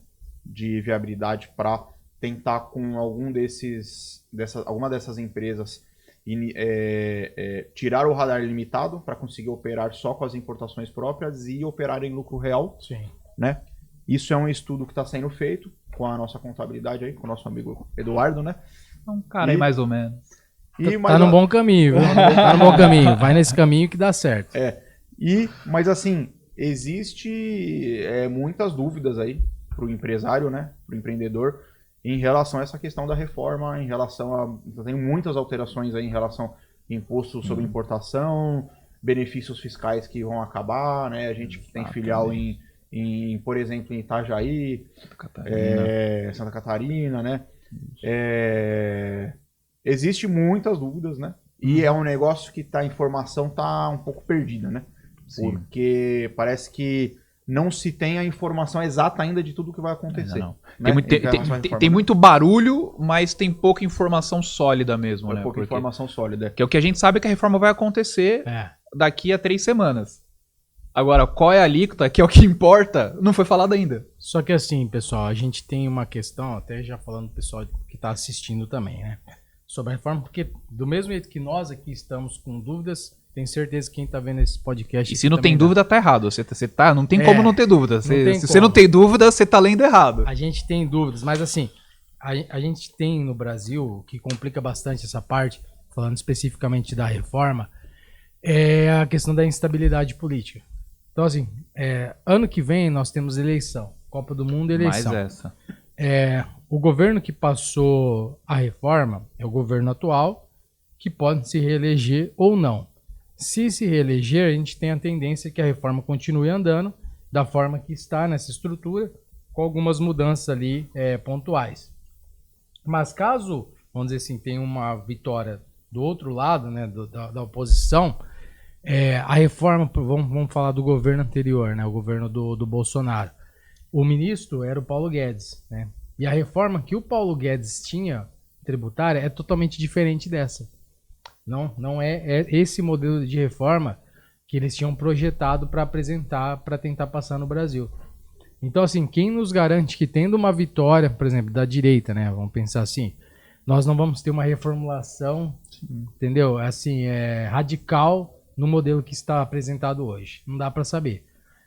de viabilidade para tentar com alguma dessas empresas tirar o radar limitado para conseguir operar só com as importações próprias e operar em lucro real. Sim. Né? Isso é um estudo que está sendo feito com a nossa contabilidade aí, com o nosso amigo Eduardo, né? Um cara aí mais ou menos. Tá num bom caminho, viu? Tá num bom caminho. Vai nesse caminho que dá certo. Mas assim, existe muitas dúvidas aí pro empresário, né? Pro empreendedor, em relação a essa questão da reforma, em relação a... Tem muitas alterações aí em relação ao imposto sobre importação, benefícios fiscais que vão acabar, né? A gente tem filial por exemplo, em Itajaí, Santa Catarina, né? Existem muitas dúvidas, né? E é um negócio que a informação tá um pouco perdida, né? Sim. Porque parece que não se tem a informação exata ainda de tudo que vai acontecer. Não. Né? Tem muito barulho, mas tem pouca informação sólida mesmo, né? Pouca informação sólida. Que é o que a gente sabe que a reforma vai acontecer daqui a 3 semanas. Agora, qual é a alíquota, que é o que importa, não foi falado ainda. Só que assim, pessoal, a gente tem uma questão, até já falando pro pessoal que está assistindo também, né? Sobre a reforma, porque do mesmo jeito que nós aqui estamos com dúvidas, tenho certeza que quem está vendo esse podcast... E se não tem dúvida, tá errado. Não tem como não ter dúvida. Se você não tem dúvida, você tá lendo errado. A gente tem dúvidas, mas assim, a gente tem no Brasil, o que complica bastante essa parte, falando especificamente da reforma, é a questão da instabilidade política. Então assim, ano que vem nós temos eleição, Copa do Mundo e eleição. Mais essa. O governo que passou a reforma é o governo atual, que pode se reeleger ou não. Se reeleger, a gente tem a tendência que a reforma continue andando da forma que está nessa estrutura, com algumas mudanças ali pontuais. Mas caso, vamos dizer assim, tenha uma vitória do outro lado, né, da oposição, a reforma, vamos falar do governo anterior, né, o governo do Bolsonaro. O ministro era o Paulo Guedes, né? E a reforma que o Paulo Guedes tinha tributária é totalmente diferente dessa. Não é esse modelo de reforma que eles tinham projetado para apresentar, para tentar passar no Brasil. Então, assim, quem nos garante que tendo uma vitória, por exemplo, da direita, né? Vamos pensar assim, nós não vamos ter uma reformulação, entendeu? Assim, radical no modelo que está apresentado hoje. Não dá para saber.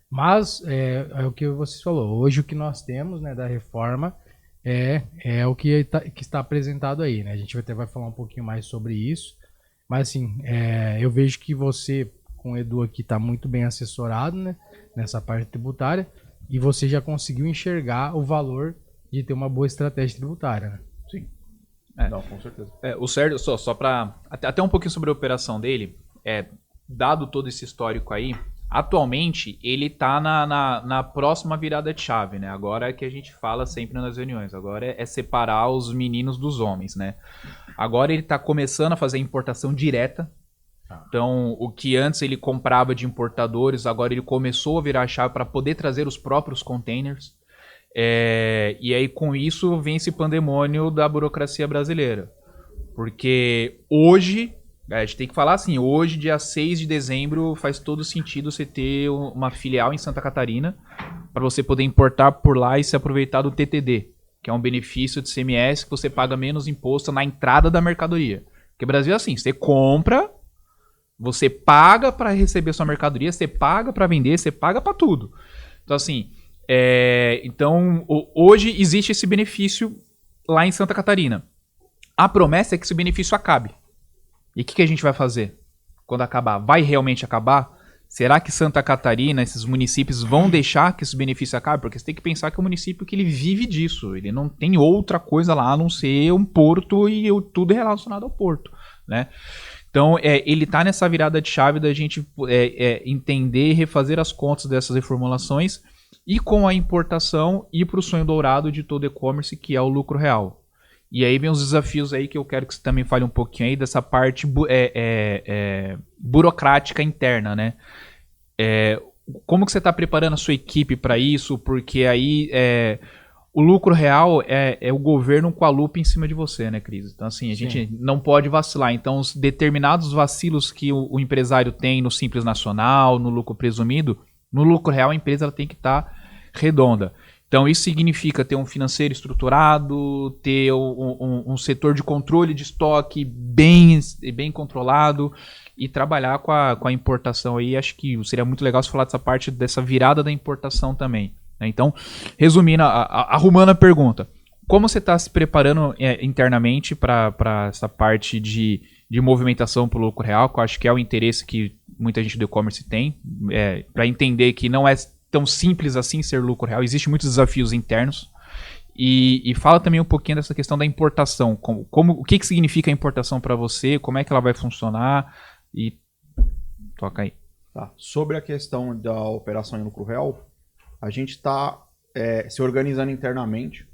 Mas, é o que você falou, hoje o que nós temos, né, da reforma é o que está apresentado aí, né? A gente até vai falar um pouquinho mais sobre isso. Mas assim, eu vejo que você, com o Edu aqui, está muito bem assessorado, né, nessa parte tributária, e você já conseguiu enxergar o valor de ter uma boa estratégia tributária, né? Sim. Não, com certeza. O Sérgio, só para... Até um pouquinho sobre a operação dele, dado todo esse histórico aí, atualmente ele está na próxima virada de chave, né? Agora é que a gente fala sempre nas reuniões, agora é separar os meninos dos homens, né? Agora ele está começando a fazer importação direta. Então, o que antes ele comprava de importadores, agora ele começou a virar a chave para poder trazer os próprios containers. E aí, com isso, vem esse pandemônio da burocracia brasileira. Porque hoje, a gente tem que falar assim, hoje, dia 6 de dezembro, faz todo sentido você ter uma filial em Santa Catarina para você poder importar por lá e se aproveitar do TTD, que é um benefício de CMS que você paga menos imposto na entrada da mercadoria. Porque o Brasil é assim, você compra, você paga para receber sua mercadoria, você paga para vender, você paga para tudo. Então assim, hoje existe esse benefício lá em Santa Catarina. A promessa é que esse benefício acabe. E o que a gente vai fazer quando acabar? Vai realmente acabar? Será que Santa Catarina, esses municípios vão deixar que esse benefício acabe? Porque você tem que pensar que é um município que ele vive disso. Ele não tem outra coisa lá a não ser um porto e tudo relacionado ao porto, né? Então, ele está nessa virada de chave da gente entender e refazer as contas dessas reformulações e com a importação ir para o sonho dourado de todo e-commerce, que é o lucro real. E aí vem os desafios aí que eu quero que você também fale um pouquinho aí dessa parte burocrática interna, né? Como que você está preparando a sua equipe para isso? Porque aí o lucro real é o governo com a lupa em cima de você, né, Cris? Então assim, a gente não pode vacilar. Então os determinados vacilos que o empresário tem no Simples Nacional, no lucro presumido, no lucro real a empresa ela tem que estar redonda. Então isso significa ter um financeiro estruturado, ter um setor de controle de estoque bem controlado e trabalhar com a importação aí. Acho que seria muito legal você falar dessa parte, dessa virada da importação também, né? Então, resumindo, arrumando a pergunta, como você está se preparando internamente para essa parte de movimentação para o lucro real, que eu acho que é o interesse que muita gente do e-commerce tem, para entender que não é tão simples assim ser lucro real, existem muitos desafios internos E fala também um pouquinho dessa questão da importação. O que significa a importação para você? Como é que ela vai funcionar? E toca aí. Tá. Sobre a questão da operação em lucro real, a gente está se organizando internamente.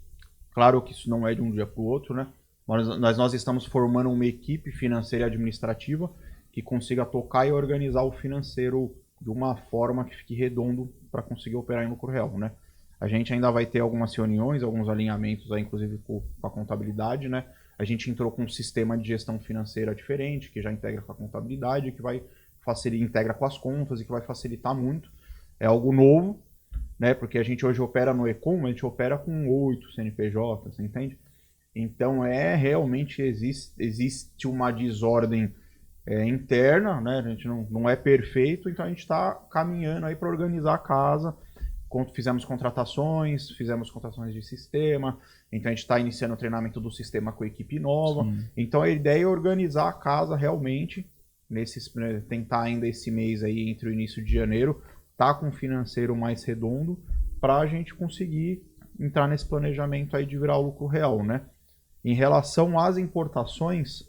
Claro que isso não é de um dia para o outro, né? Nós estamos formando uma equipe financeira e administrativa que consiga tocar e organizar o financeiro de uma forma que fique redondo para conseguir operar em lucro real, né? A gente ainda vai ter algumas reuniões, alguns alinhamentos, aí, inclusive com a contabilidade, né? A gente entrou com um sistema de gestão financeira diferente, que já integra com a contabilidade, que vai integra com as contas e que vai facilitar muito. É algo novo, né? Porque a gente hoje opera no e-com, a gente opera com 8 CNPJ, você entende? Então, realmente existe uma desordem interna, né? A gente não é perfeito, então a gente está caminhando aí para organizar a casa. Fizemos contratações de sistema, então a gente está iniciando o treinamento do sistema com a equipe nova. Sim. Então a ideia é organizar a casa realmente, tentar ainda esse mês aí, entre o início de janeiro, tá com um financeiro mais redondo, para a gente conseguir entrar nesse planejamento aí de virar o lucro real, né? Em relação às importações,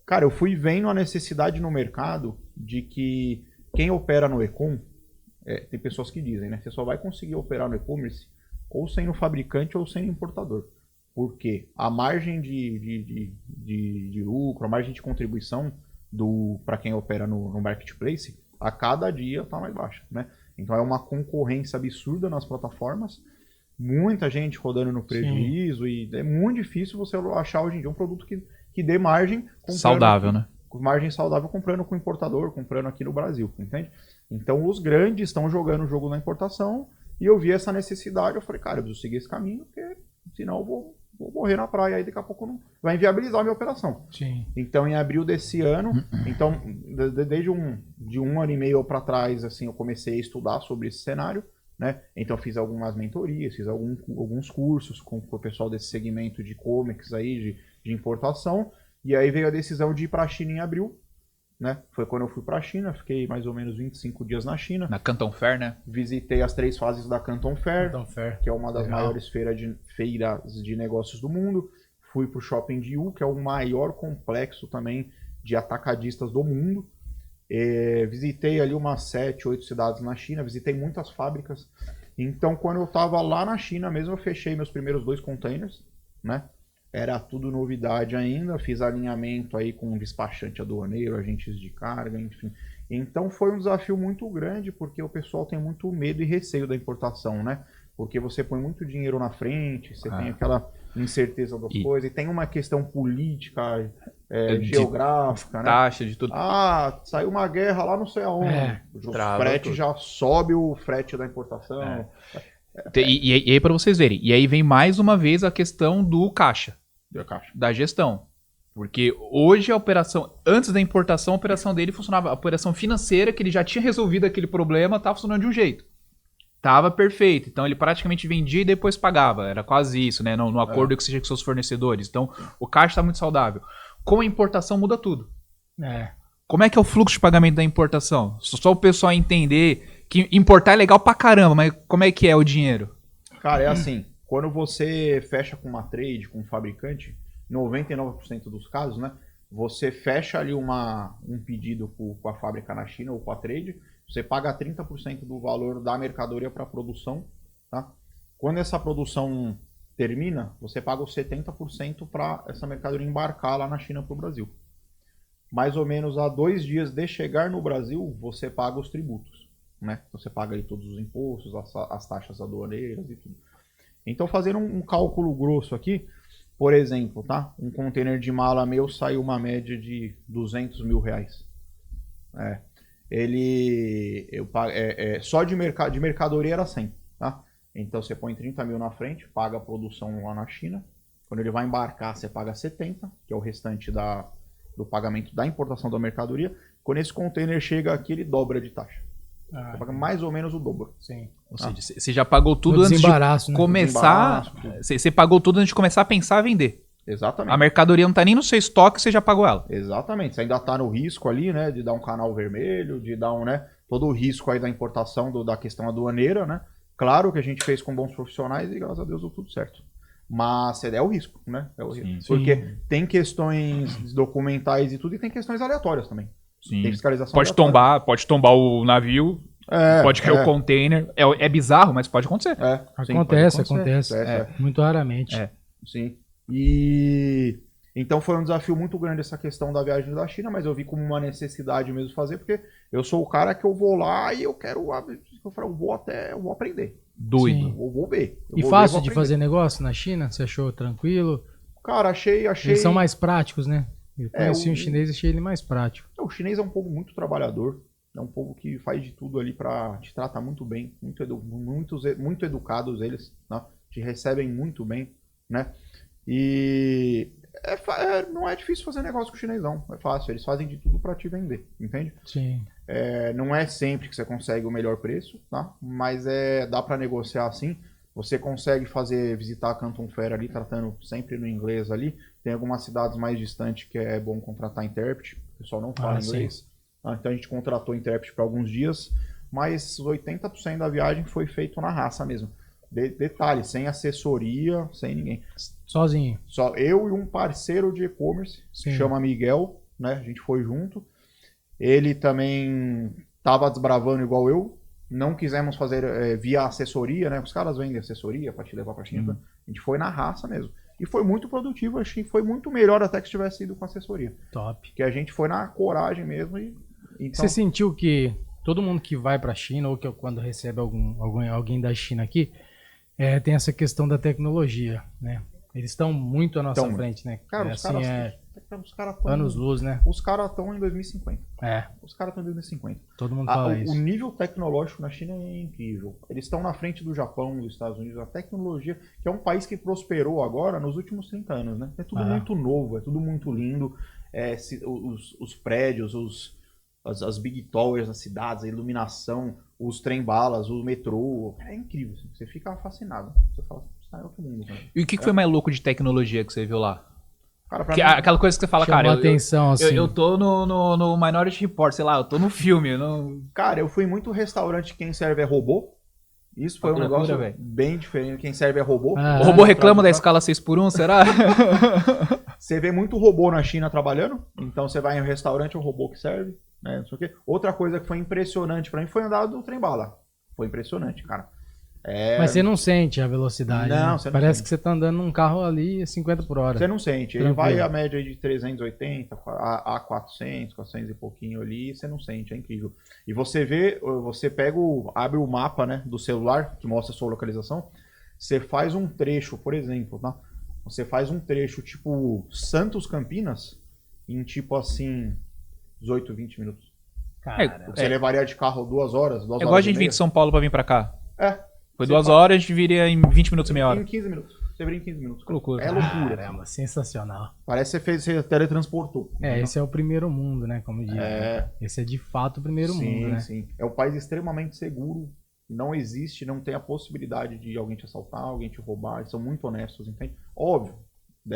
cara, eu fui vendo a necessidade no mercado de que quem opera no e-com, tem pessoas que dizem, né? Você só vai conseguir operar no e-commerce ou sendo fabricante ou sendo importador. Porque a margem de lucro, a margem de contribuição para quem opera no marketplace, a cada dia está mais baixa, né? Então é uma concorrência absurda nas plataformas, muita gente rodando no prejuízo. Sim. E é muito difícil você achar hoje em dia um produto que dê margem saudável, né? Margem saudável comprando com importador, comprando aqui no Brasil, entende? Então os grandes estão jogando o jogo na importação e eu vi essa necessidade, eu falei, cara, eu preciso seguir esse caminho, porque senão eu vou morrer na praia, aí daqui a pouco não vai inviabilizar a minha operação. Sim. Então em abril desse ano, então desde de um ano e meio para trás, assim, eu comecei a estudar sobre esse cenário, né? Então fiz algumas mentorias, fiz alguns cursos com o pessoal desse segmento de comics aí, de importação. E aí veio a decisão de ir para a China em abril, né? Foi quando eu fui para a China, fiquei mais ou menos 25 dias na China. Na Canton Fair, né? Visitei as 3 fases da Canton Fair, que é uma das maiores feiras de negócios do mundo. Fui para o Shopping Diu, que é o maior complexo também de atacadistas do mundo. Visitei ali umas 7, 8 cidades na China, visitei muitas fábricas. Então, quando eu estava lá na China mesmo, eu fechei meus primeiros 2 containers, né? Era tudo novidade ainda, fiz alinhamento aí com despachante aduaneiro, agentes de carga, enfim. Então foi um desafio muito grande, porque o pessoal tem muito medo e receio da importação, né? Porque você põe muito dinheiro na frente, você tem aquela incerteza das coisas, e tem uma questão política, geográfica, né? Taxa, de tudo. Saiu uma guerra lá não sei aonde. O frete já sobe o frete da importação. E aí para vocês verem, e aí vem mais uma vez a questão do caixa. Da gestão. Porque hoje a operação, antes da importação, a operação dele funcionava, a operação financeira, que ele já tinha resolvido aquele problema, estava funcionando de um jeito. Tava perfeito. Então ele praticamente vendia e depois pagava. Era quase isso, né? No acordo que seja com seus fornecedores. Então o caixa está muito saudável. Com a importação muda tudo. Como é que é o fluxo de pagamento da importação? Só o pessoal entender que importar é legal pra caramba, mas como é que é o dinheiro? Cara, é assim. Quando você fecha com uma trade, com um fabricante, 99% dos casos, né? Você fecha ali um pedido com a fábrica na China ou com a trade, você paga 30% do valor da mercadoria para a produção, tá? Quando essa produção termina, você paga os 70% para essa mercadoria embarcar lá na China para o Brasil. Mais ou menos a 2 dias de chegar no Brasil, você paga os tributos, né? Você paga aí todos os impostos, as taxas aduaneiras e tudo. Então, fazendo um cálculo grosso aqui, por exemplo, tá? Um container de mala meu saiu uma média de R$200 mil. Só de mercadoria era 100, tá? Então, você põe 30 mil na frente, paga a produção lá na China. Quando ele vai embarcar, você paga 70, que é o restante do pagamento da importação da mercadoria. Quando esse container chega aqui, ele dobra de taxa. Você paga mais ou menos o dobro. Sim. Ou seja, você já pagou tudo antes de começar. Você pagou tudo antes de começar a pensar a vender. Exatamente. A mercadoria não está nem no seu estoque, você já pagou ela. Exatamente. Você ainda está no risco ali, né? De dar um canal vermelho, de dar todo o risco aí da importação da questão aduaneira, né? Claro que a gente fez com bons profissionais e graças a Deus deu tudo certo. Mas é o risco, né? É o risco. Sim. Porque tem questões documentais e tudo, e tem questões aleatórias também. Sim. Tem fiscalização Pode aleatória. pode tombar o navio, pode cair o container. É bizarro, mas pode acontecer. Acontece. Muito raramente. Sim. E então foi um desafio muito grande essa questão da viagem da China, mas eu vi como uma necessidade mesmo fazer, porque eu sou o cara que eu vou lá e eu vou aprender. Doido. Eu vou ver. E fácil de fazer negócio na China? Você achou tranquilo? Cara, achei. Eles são mais práticos, né? Eu conheci um chinês e achei ele mais prático. O chinês é um povo muito trabalhador. É um povo que faz de tudo ali pra te tratar muito bem. Muito educados eles, né? Te recebem muito bem, né? E não é difícil fazer negócio com o chinês, não. É fácil. Eles fazem de tudo pra te vender, entende? Sim. Não é sempre que você consegue o melhor preço, tá? Mas dá pra negociar assim. Você consegue visitar a Canton Fair ali, tratando sempre no inglês ali. Tem algumas cidades mais distantes que é bom contratar intérprete. O pessoal não fala inglês. Então a gente contratou intérprete para alguns dias. Mas 80% da viagem foi feito na raça mesmo. Detalhe, sem assessoria, sem ninguém. Sozinho? Só eu e um parceiro de e-commerce, se chama Miguel, né? A gente foi junto. Ele também estava desbravando igual eu. Não quisemos fazer via assessoria, né? Os caras vendem assessoria para te levar para China. A gente foi na raça mesmo. E foi muito produtivo. Acho que foi muito melhor até que se tivesse ido com assessoria. Top. Que a gente foi na coragem mesmo. Então... Você sentiu que todo mundo que vai para a China ou que quando recebe alguém da China aqui, tem essa questão da tecnologia, né? Eles estão muito à nossa frente, né? Cara, os caras tão, anos-luz, né? Os caras estão em 2050. Os caras estão em 2050. Todo mundo fala isso. O nível tecnológico na China é incrível. Eles estão na frente do Japão, dos Estados Unidos. A tecnologia, que é um país que prosperou agora nos últimos 30 anos, né? É tudo muito novo, é tudo muito lindo. Os prédios, as big towers nas cidades, a iluminação, os trem-balas, o metrô. É incrível. Assim. Você fica fascinado. Você fala, é outro mundo. Cara. E o que foi mais louco de tecnologia que você viu lá? Cara, aquela coisa que você fala, cara, atenção, assim. eu tô no Minority Report, sei lá, eu tô no filme. Cara, eu fui muito restaurante que quem serve é robô. Isso foi um negócio bem diferente. Quem serve é robô. O robô reclama da escala 6x1, será? Você vê muito robô na China trabalhando. Então você vai em um restaurante, é um robô que serve. Né, não sei o quê. Outra coisa que foi impressionante pra mim foi andar do trem-bala. Foi impressionante, cara. Mas você não sente a velocidade. Não, né? você não Parece sente. que você tá andando num carro ali a 50 por hora. Você não sente. Ele Tranquilo. vai a média de 380 a 400, 400 e pouquinho ali, você não sente, é incrível. E você vê, abre o mapa, né, do celular, que mostra a sua localização, você faz um trecho, por exemplo, tá? Você faz um trecho tipo Santos Campinas em tipo assim 18, 20 minutos. Você levaria de carro 2 horas, 2 horas. É igual a gente vir de São Paulo pra vir pra cá. Foi 2 horas, a gente viria em 20 minutos, meia hora. Em 15 minutos. Você viria em 15 minutos. Loucura. É loucura. Caramba, sensacional. Parece que você teletransportou. Esse é o primeiro mundo, né? Como diz. Esse é de fato o primeiro mundo, né? Sim. É um país extremamente seguro. Não tem a possibilidade de alguém te assaltar, alguém te roubar. Eles são muito honestos, entende? Óbvio.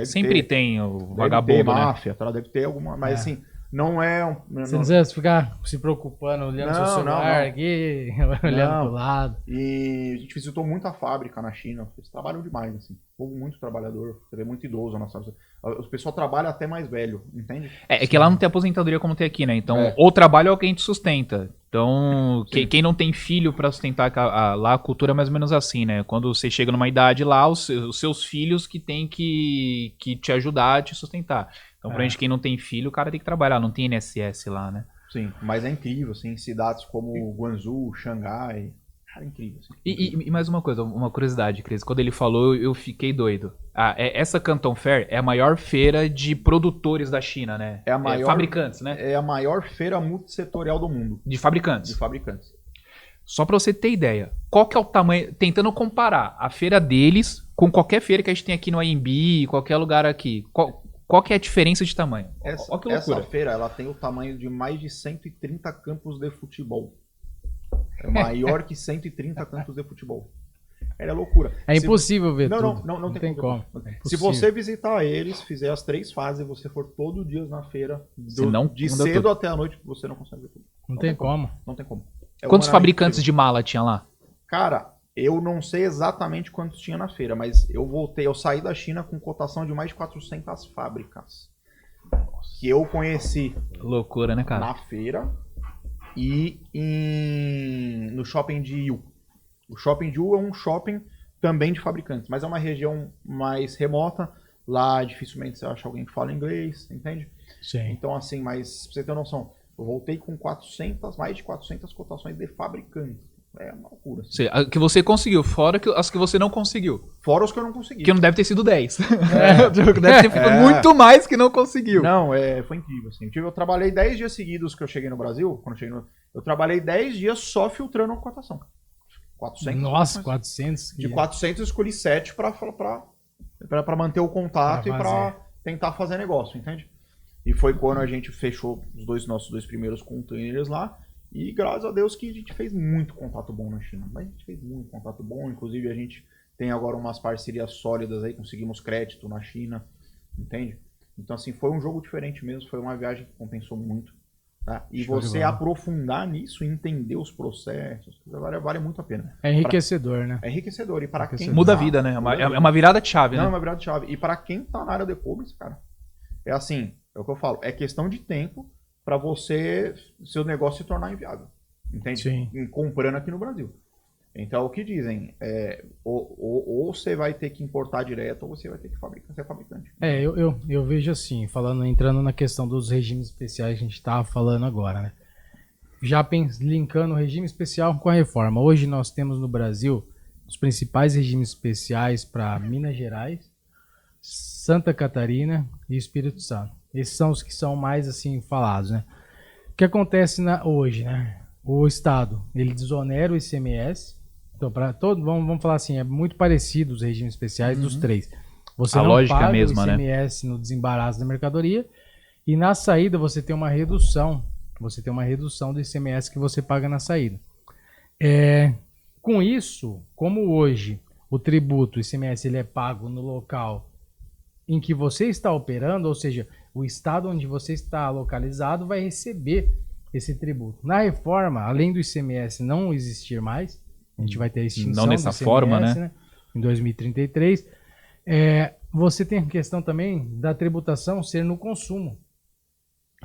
Sempre tem o vagabundo, deve ter né? máfia, deve ter alguma... Mas assim, não é... Você não precisa ficar se preocupando, olhando seu celular aqui, olhando pro lado. E a gente visitou muita fábrica na China. Eles trabalham demais, assim. Povo muito trabalhador, muito idoso. O pessoal trabalha até mais velho, entende? É que lá não tem aposentadoria como tem aqui, né? Então, o trabalho é o que a gente sustenta. Então, quem não tem filho pra sustentar, lá a cultura é mais ou menos assim, né? Quando você chega numa idade lá, os seus filhos que tem que te ajudar a te sustentar. Então, pra gente, quem não tem filho, o cara tem que trabalhar. Não tem INSS lá, né? Sim, mas é incrível, assim, cidades como Guangzhou, Xangai... Cara, incrível. Assim. E mais uma coisa, uma curiosidade, Cris. Quando ele falou, eu fiquei doido. Essa Canton Fair é a maior feira de produtores da China, né? É a maior... fabricantes, né? É a maior feira multissetorial do mundo. De fabricantes. De fabricantes. Só pra você ter ideia, qual que é o tamanho... Tentando comparar a feira deles com qualquer feira que a gente tem aqui no AMB, qualquer lugar aqui. Qual que é a diferença de tamanho? Essa feira, ela tem o tamanho de mais de 130 campos de futebol. É maior que 130 campos de futebol. É loucura. É impossível ver tudo. Não Não tem como. Se você visitar eles, fizer as 3 fases e você for todo dia na feira, de cedo tudo. até a noite, você não consegue ver tudo. Não tem como. Não tem como. Quantos fabricantes de mala tinha lá? Cara, Eu não sei exatamente quantos tinha na feira, mas eu saí da China com cotação de mais de 400 fábricas. Que eu conheci Loucura, né, cara? na feira e no shopping de Yu. O shopping de Yu é um shopping também de fabricantes, mas é uma região mais remota. Lá dificilmente você acha alguém que fala inglês, entende? Sim. Então assim, mas pra você ter noção, eu voltei com mais de 400 cotações de fabricantes. É uma loucura. Assim. Que você conseguiu, fora as que você não conseguiu. Fora os que eu não consegui. Que não deve ter sido 10. Deve ter muito mais que não conseguiu. Não, foi incrível. Assim. Eu trabalhei 10 dias seguidos que eu cheguei no Brasil. Eu trabalhei 10 dias só filtrando a cotação. 400. Nossa, 400. De 400 eu escolhi 7 para manter o contato e para tentar fazer negócio, entende? E foi quando a gente fechou nossos dois primeiros containers lá. E graças a Deus que a gente fez muito contato bom na China. Mas a gente fez muito contato bom. Inclusive a gente tem agora umas parcerias sólidas aí. Conseguimos crédito na China. Entende? Então assim, foi um jogo diferente mesmo. Foi uma viagem que compensou muito. Tá? E você aprofundar nisso, entender os processos, vale muito a pena. É enriquecedor, né? É enriquecedor. E para quem muda a vida, né? É uma virada de chave, né? Não, é uma virada de chave. E para quem tá na área de e-commerce, cara, é assim, é o que eu falo. É questão de tempo para seu negócio se tornar inviável, entende? Sim. Comprando aqui no Brasil. Então, o que dizem, ou você vai ter que importar direto, ou você vai ter que ser fabricante. Eu vejo assim, entrando na questão dos regimes especiais que a gente estava falando agora, né? Já linkando o regime especial com a reforma. Hoje nós temos no Brasil os principais regimes especiais para Minas Gerais, Santa Catarina e Espírito Santo. Esses são os que são mais assim falados, né? O que acontece hoje, né? O Estado, ele desonera o ICMS. Então, vamos falar assim, é muito parecido os regimes especiais dos três. Você a não lógica paga é a mesma, o ICMS no desembaraço da mercadoria e na saída você tem uma redução. Você tem uma redução do ICMS que você paga na saída. Com isso, como hoje o tributo, o ICMS, ele é pago no local em que você está operando, ou seja, o estado onde você está localizado vai receber esse tributo. Na reforma, além do ICMS não existir mais, a gente vai ter a extinção não dessa do ICMS, forma, né? Em 2033. Você tem a questão também da tributação ser no consumo.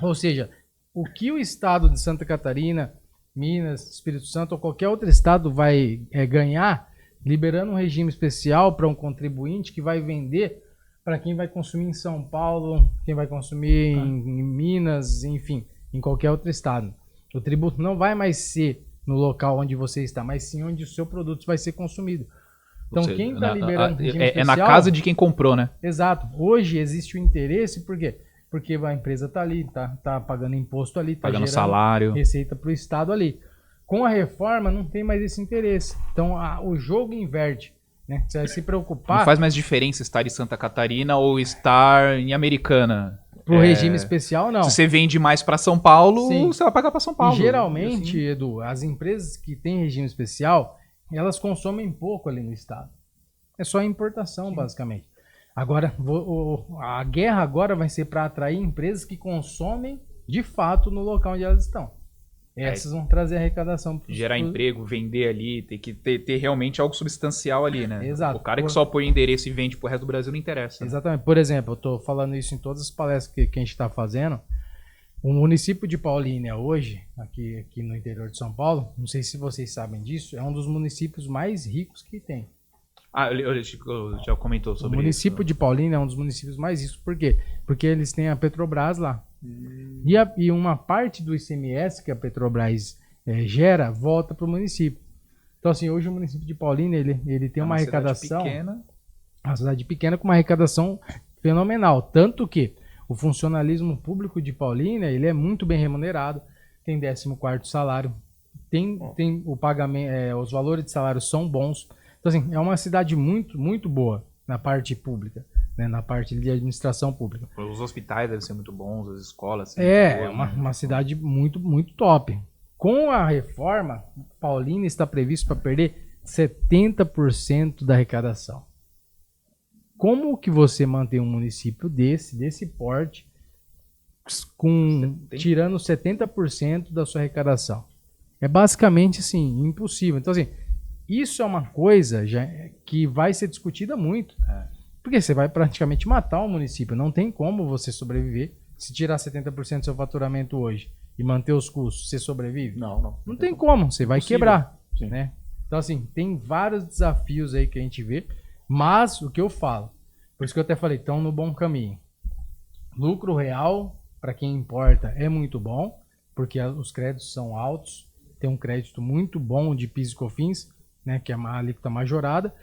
Ou seja, o que o estado de Santa Catarina, Minas, Espírito Santo ou qualquer outro estado vai ganhar, liberando um regime especial para um contribuinte que vai vender para quem vai consumir em São Paulo, quem vai consumir em Minas, enfim, em qualquer outro estado. O tributo não vai mais ser no local onde você está, mas sim onde o seu produto vai ser consumido. Então, quem está liberando regime especial... É na casa de quem comprou, né? Exato. Hoje existe o interesse, por quê? Porque a empresa está ali, tá pagando imposto ali, está pagando gerando salário, receita para o Estado ali. Com a reforma, não tem mais esse interesse. Então, o jogo inverte. Né? Você vai se preocupar... Não faz mais diferença estar em Santa Catarina ou estar em Americana. Pro regime especial, não. Se você vende mais para São Paulo, Sim. Você vai pagar para São Paulo. E geralmente, assim... Edu, as empresas que têm regime especial, elas consomem pouco ali no estado. É só importação, sim, basicamente. Agora, a guerra agora vai ser para atrair empresas que consomem de fato no local onde elas estão. Essas vão trazer arrecadação. Gerar emprego, vender ali, tem que ter realmente algo substancial ali, né? Exato. O cara que só põe endereço e vende pro resto do Brasil não interessa. Exatamente. Né? Por exemplo, eu tô falando isso em todas as palestras que a gente está fazendo. O município de Paulínia hoje, aqui no interior de São Paulo, não sei se vocês sabem disso, é um dos municípios mais ricos que tem. Eu já comentou sobre isso. O município de Paulínia é um dos municípios mais ricos. Por quê? Porque eles têm a Petrobras lá. E uma parte do ICMS que a Petrobras gera volta para o município. Então, assim, hoje o município de Paulínia ele tem uma arrecadação. Uma cidade pequena com uma arrecadação fenomenal. Tanto que o funcionalismo público de Paulínia ele é muito bem remunerado, tem 14º salário, tem o pagamento, os valores de salário são bons. Então, assim, é uma cidade muito, muito boa na parte pública. Né, na parte de administração pública. Os hospitais devem ser muito bons, as escolas. Assim, uma cidade muito, muito top. Com a reforma, Paulínia está previsto para perder 70% da arrecadação. Como que você mantém um município desse porte, tirando 70% da sua arrecadação? É basicamente assim, impossível. Então, assim, isso é uma coisa já que vai ser discutida muito. Porque você vai praticamente matar o município. Não tem como você sobreviver. Se tirar 70% do seu faturamento hoje e manter os custos, você sobrevive? Não tem como. Você vai quebrar. Sim. Né? Então, assim, tem vários desafios aí que a gente vê. Mas o que eu falo, por isso que eu até falei, estão no bom caminho. Lucro real, para quem importa, é muito bom, porque os créditos são altos. Tem um crédito muito bom de PIS e COFINS, né, que é uma alíquota majorada,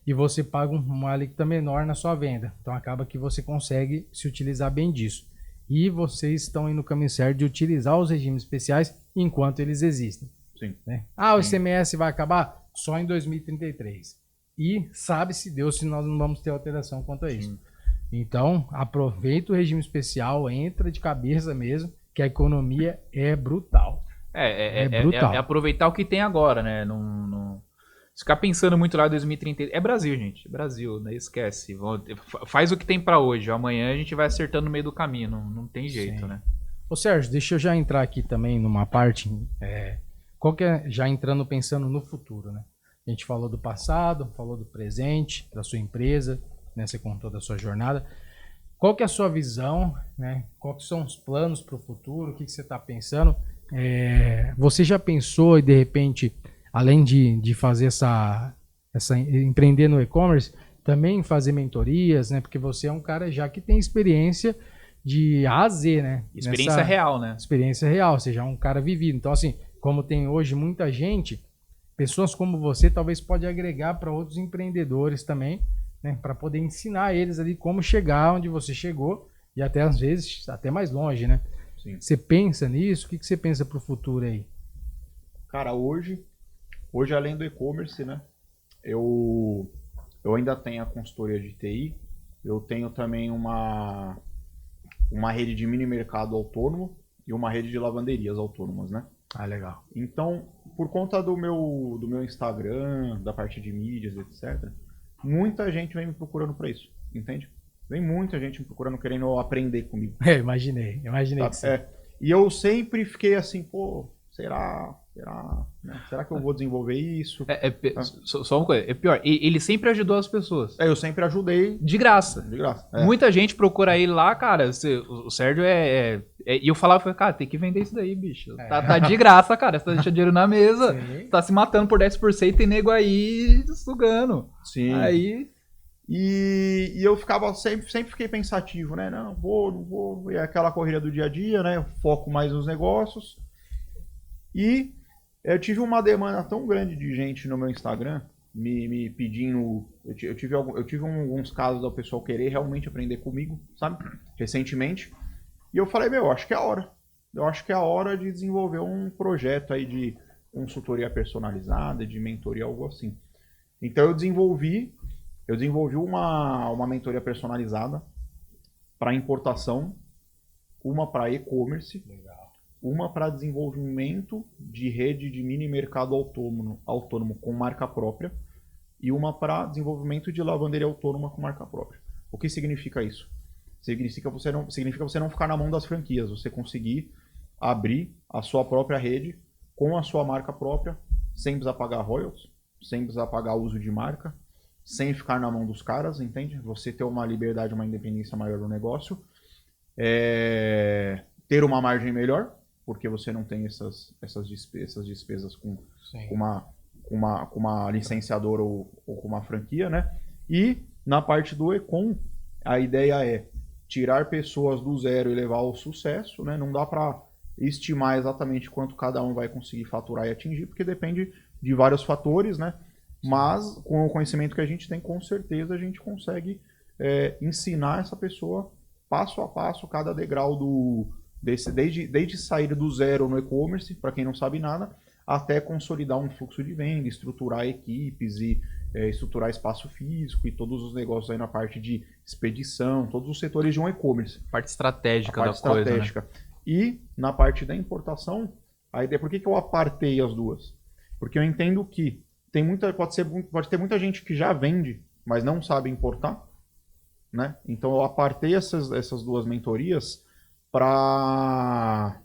e você paga uma alíquota menor na sua venda. Então acaba que você consegue se utilizar bem disso. E vocês estão indo no caminho certo de utilizar os regimes especiais enquanto eles existem. Sim. Né? O ICMS vai acabar só em 2033. E sabe-se Deus se nós não vamos ter alteração quanto a isso. Sim. Então, aproveita o regime especial, entra de cabeça mesmo, que a economia é brutal. É aproveitar o que tem agora, né? Não ficar pensando muito lá em 2030. É Brasil, gente. Brasil, né? Esquece. Faz o que tem pra hoje. Amanhã a gente vai acertando no meio do caminho. Não tem jeito, Sim. né? Ô Sérgio, deixa eu já entrar aqui também numa parte. Qual que é, já entrando pensando no futuro, né? A gente falou do passado, falou do presente, da sua empresa, né? Você contou da sua jornada. Qual que é a sua visão, né? Quais que são os planos para o futuro? O que você está pensando? Você já pensou e de repente, além de fazer essa empreender no e-commerce, também fazer mentorias, né? Porque você é um cara já que tem experiência de A a Z, né? Experiência real, né? Experiência real, você já é um cara vivido. Então, assim, como tem hoje muita gente, pessoas como você talvez pode agregar para outros empreendedores também, né? Para poder ensinar eles ali como chegar onde você chegou e até às vezes até mais longe, né? Sim. Você pensa nisso? O que você pensa para o futuro aí? Cara, hoje além do e-commerce, né? Eu ainda tenho a consultoria de TI. Eu tenho também uma rede de mini mercado autônomo e uma rede de lavanderias autônomas, né? Legal. Então, por conta do meu Instagram, da parte de mídias, etc., muita gente vem me procurando para isso, entende? Vem muita gente me procurando, querendo aprender comigo. Imaginei que sim. E eu sempre fiquei assim, pô, será? Né? Será que eu vou desenvolver isso? Só uma coisa, é pior, ele sempre ajudou as pessoas. Eu sempre ajudei. De graça. Muita gente procura ele lá, cara. O Sérgio e eu falava, cara, tem que vender isso daí, bicho. Tá de graça, cara. Você tá deixando dinheiro na mesa. Sim. Tá se matando por 10% e nego aí sugando. Sim. Aí. E eu ficava sempre fiquei pensativo, né? Não vou. E aquela corrida do dia a dia, né? Eu foco mais nos negócios. E eu tive uma demanda tão grande de gente no meu Instagram me pedindo. Eu tive alguns casos do pessoal querer realmente aprender comigo, sabe? Recentemente. E eu falei, acho que é a hora. Eu acho que é a hora de desenvolver um projeto aí de consultoria personalizada, de mentoria, algo assim. Então eu desenvolvi uma mentoria personalizada para importação, uma para e-commerce, uma para desenvolvimento de rede de mini mercado autônomo com marca própria e uma para desenvolvimento de lavanderia autônoma com marca própria. O que significa isso? Significa você não ficar na mão das franquias, você conseguir abrir a sua própria rede com a sua marca própria, sem precisar pagar royalties, sem precisar pagar uso de marca, sem ficar na mão dos caras, entende? Você ter uma liberdade, uma independência maior no negócio, ter uma margem melhor, porque você não tem essas despesas com uma licenciadora ou com uma franquia, né? E na parte do e-com, a ideia é tirar pessoas do zero e levar ao sucesso, né? Não dá para estimar exatamente quanto cada um vai conseguir faturar e atingir, porque depende de vários fatores, né? Mas com o conhecimento que a gente tem, com certeza a gente consegue ensinar essa pessoa passo a passo, cada degrau desde sair do zero no e-commerce, para quem não sabe nada, até consolidar um fluxo de venda, estruturar equipes e estruturar espaço físico e todos os negócios aí na parte de expedição, todos os setores de um e-commerce. Parte estratégica da coisa, né? E na parte da importação, a ideia, por que eu apartei as duas? Porque eu entendo que pode ter muita gente que já vende, mas não sabe importar, né? Então eu apartei essas duas mentorias para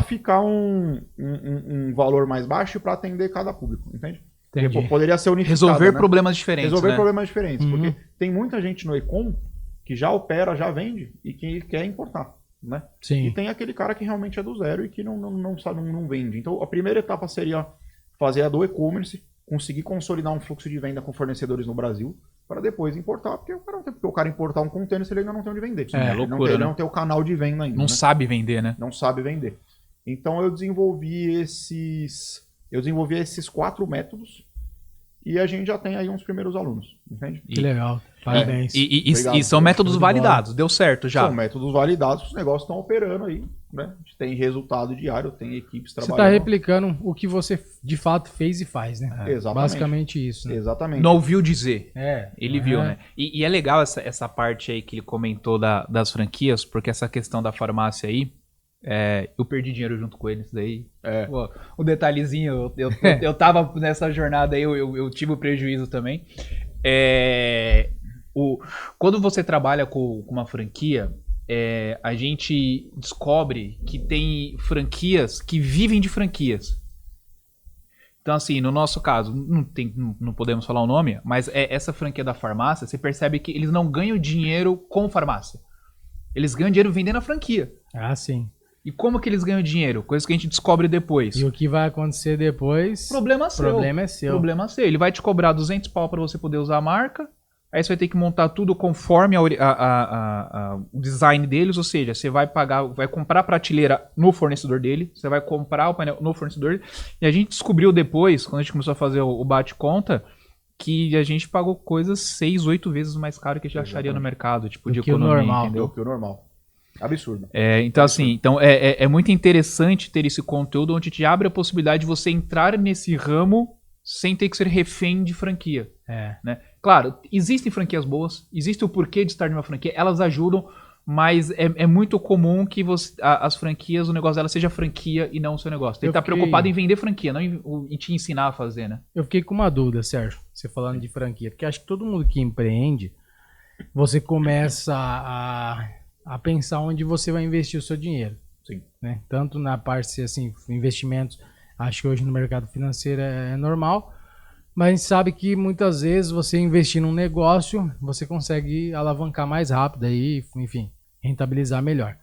ficar um valor mais baixo e para atender cada público, entende? Entendi. Porque poderia ser unificada, Resolver né? problemas diferentes, Resolver né? problemas diferentes. Uhum. Porque tem muita gente no e-com que já opera, já vende e que quer importar, né? Sim. E tem aquele cara que realmente é do zero e que não sabe, não vende. Então, a primeira etapa seria fazer a do e-commerce, conseguir consolidar um fluxo de venda com fornecedores no Brasil, para depois importar, porque o cara importar um container se ele ainda não tem onde vender. É, loucura, ele né? não tem o canal de venda ainda. Não né? sabe vender, né? Não sabe vender. Então, eu desenvolvi esses 4 métodos e a gente já tem aí uns primeiros alunos, entende? Que legal. Parabéns. Obrigado. E são métodos Show de bola. validados, deu certo já. São métodos validados, os negócios estão operando aí, né? A gente tem resultado diário, tem equipes Você está trabalhando. replicando o que você de fato fez e faz, né? Exatamente. Basicamente isso, né? Exatamente. Não ouviu dizer. É. Ele viu, né? E é legal essa parte aí que ele comentou das franquias, porque essa questão da farmácia aí, eu perdi dinheiro junto com ele, isso daí. É. Pô, o detalhezinho, eu tava nessa jornada aí, eu tive o prejuízo também. Quando você trabalha com uma franquia, a gente descobre que tem franquias que vivem de franquias. Então, assim, no nosso caso, não podemos falar o nome, mas essa franquia da farmácia, você percebe que eles não ganham dinheiro com farmácia. Eles ganham dinheiro vendendo a franquia. Ah, sim. E como que eles ganham dinheiro? Coisa que a gente descobre depois. E o que vai acontecer depois? Problema seu. Problema é seu. Problema seu. Ele vai te cobrar 200 pau para você poder usar a marca. Aí você vai ter que montar tudo conforme o design deles, ou seja, você vai comprar a prateleira no fornecedor dele, você vai comprar o painel no fornecedor dele. E a gente descobriu depois, quando a gente começou a fazer o bate-conta, que a gente pagou coisas 6, 8 vezes mais caro que a gente acharia no mercado, tipo Do de que o economia, normal. entendeu? Do que o normal. Absurdo. Então, assim, é muito interessante ter esse conteúdo onde te abre a possibilidade de você entrar nesse ramo sem ter que ser refém de franquia. Né? Claro, existem franquias boas, existe o porquê de estar numa franquia, elas ajudam, mas é muito comum que as franquias, o negócio delas seja franquia e não o seu negócio. Tem que estar preocupado em vender franquia, não em te ensinar a fazer, né? Eu fiquei com uma dúvida, Sérgio, você falando de franquia, porque acho que todo mundo que empreende, você começa a pensar onde você vai investir o seu dinheiro. Sim. Né? Tanto na parte, assim, investimentos, acho que hoje no mercado financeiro é normal, mas a gente sabe que muitas vezes você investir num negócio, você consegue alavancar mais rápido aí, enfim, rentabilizar melhor.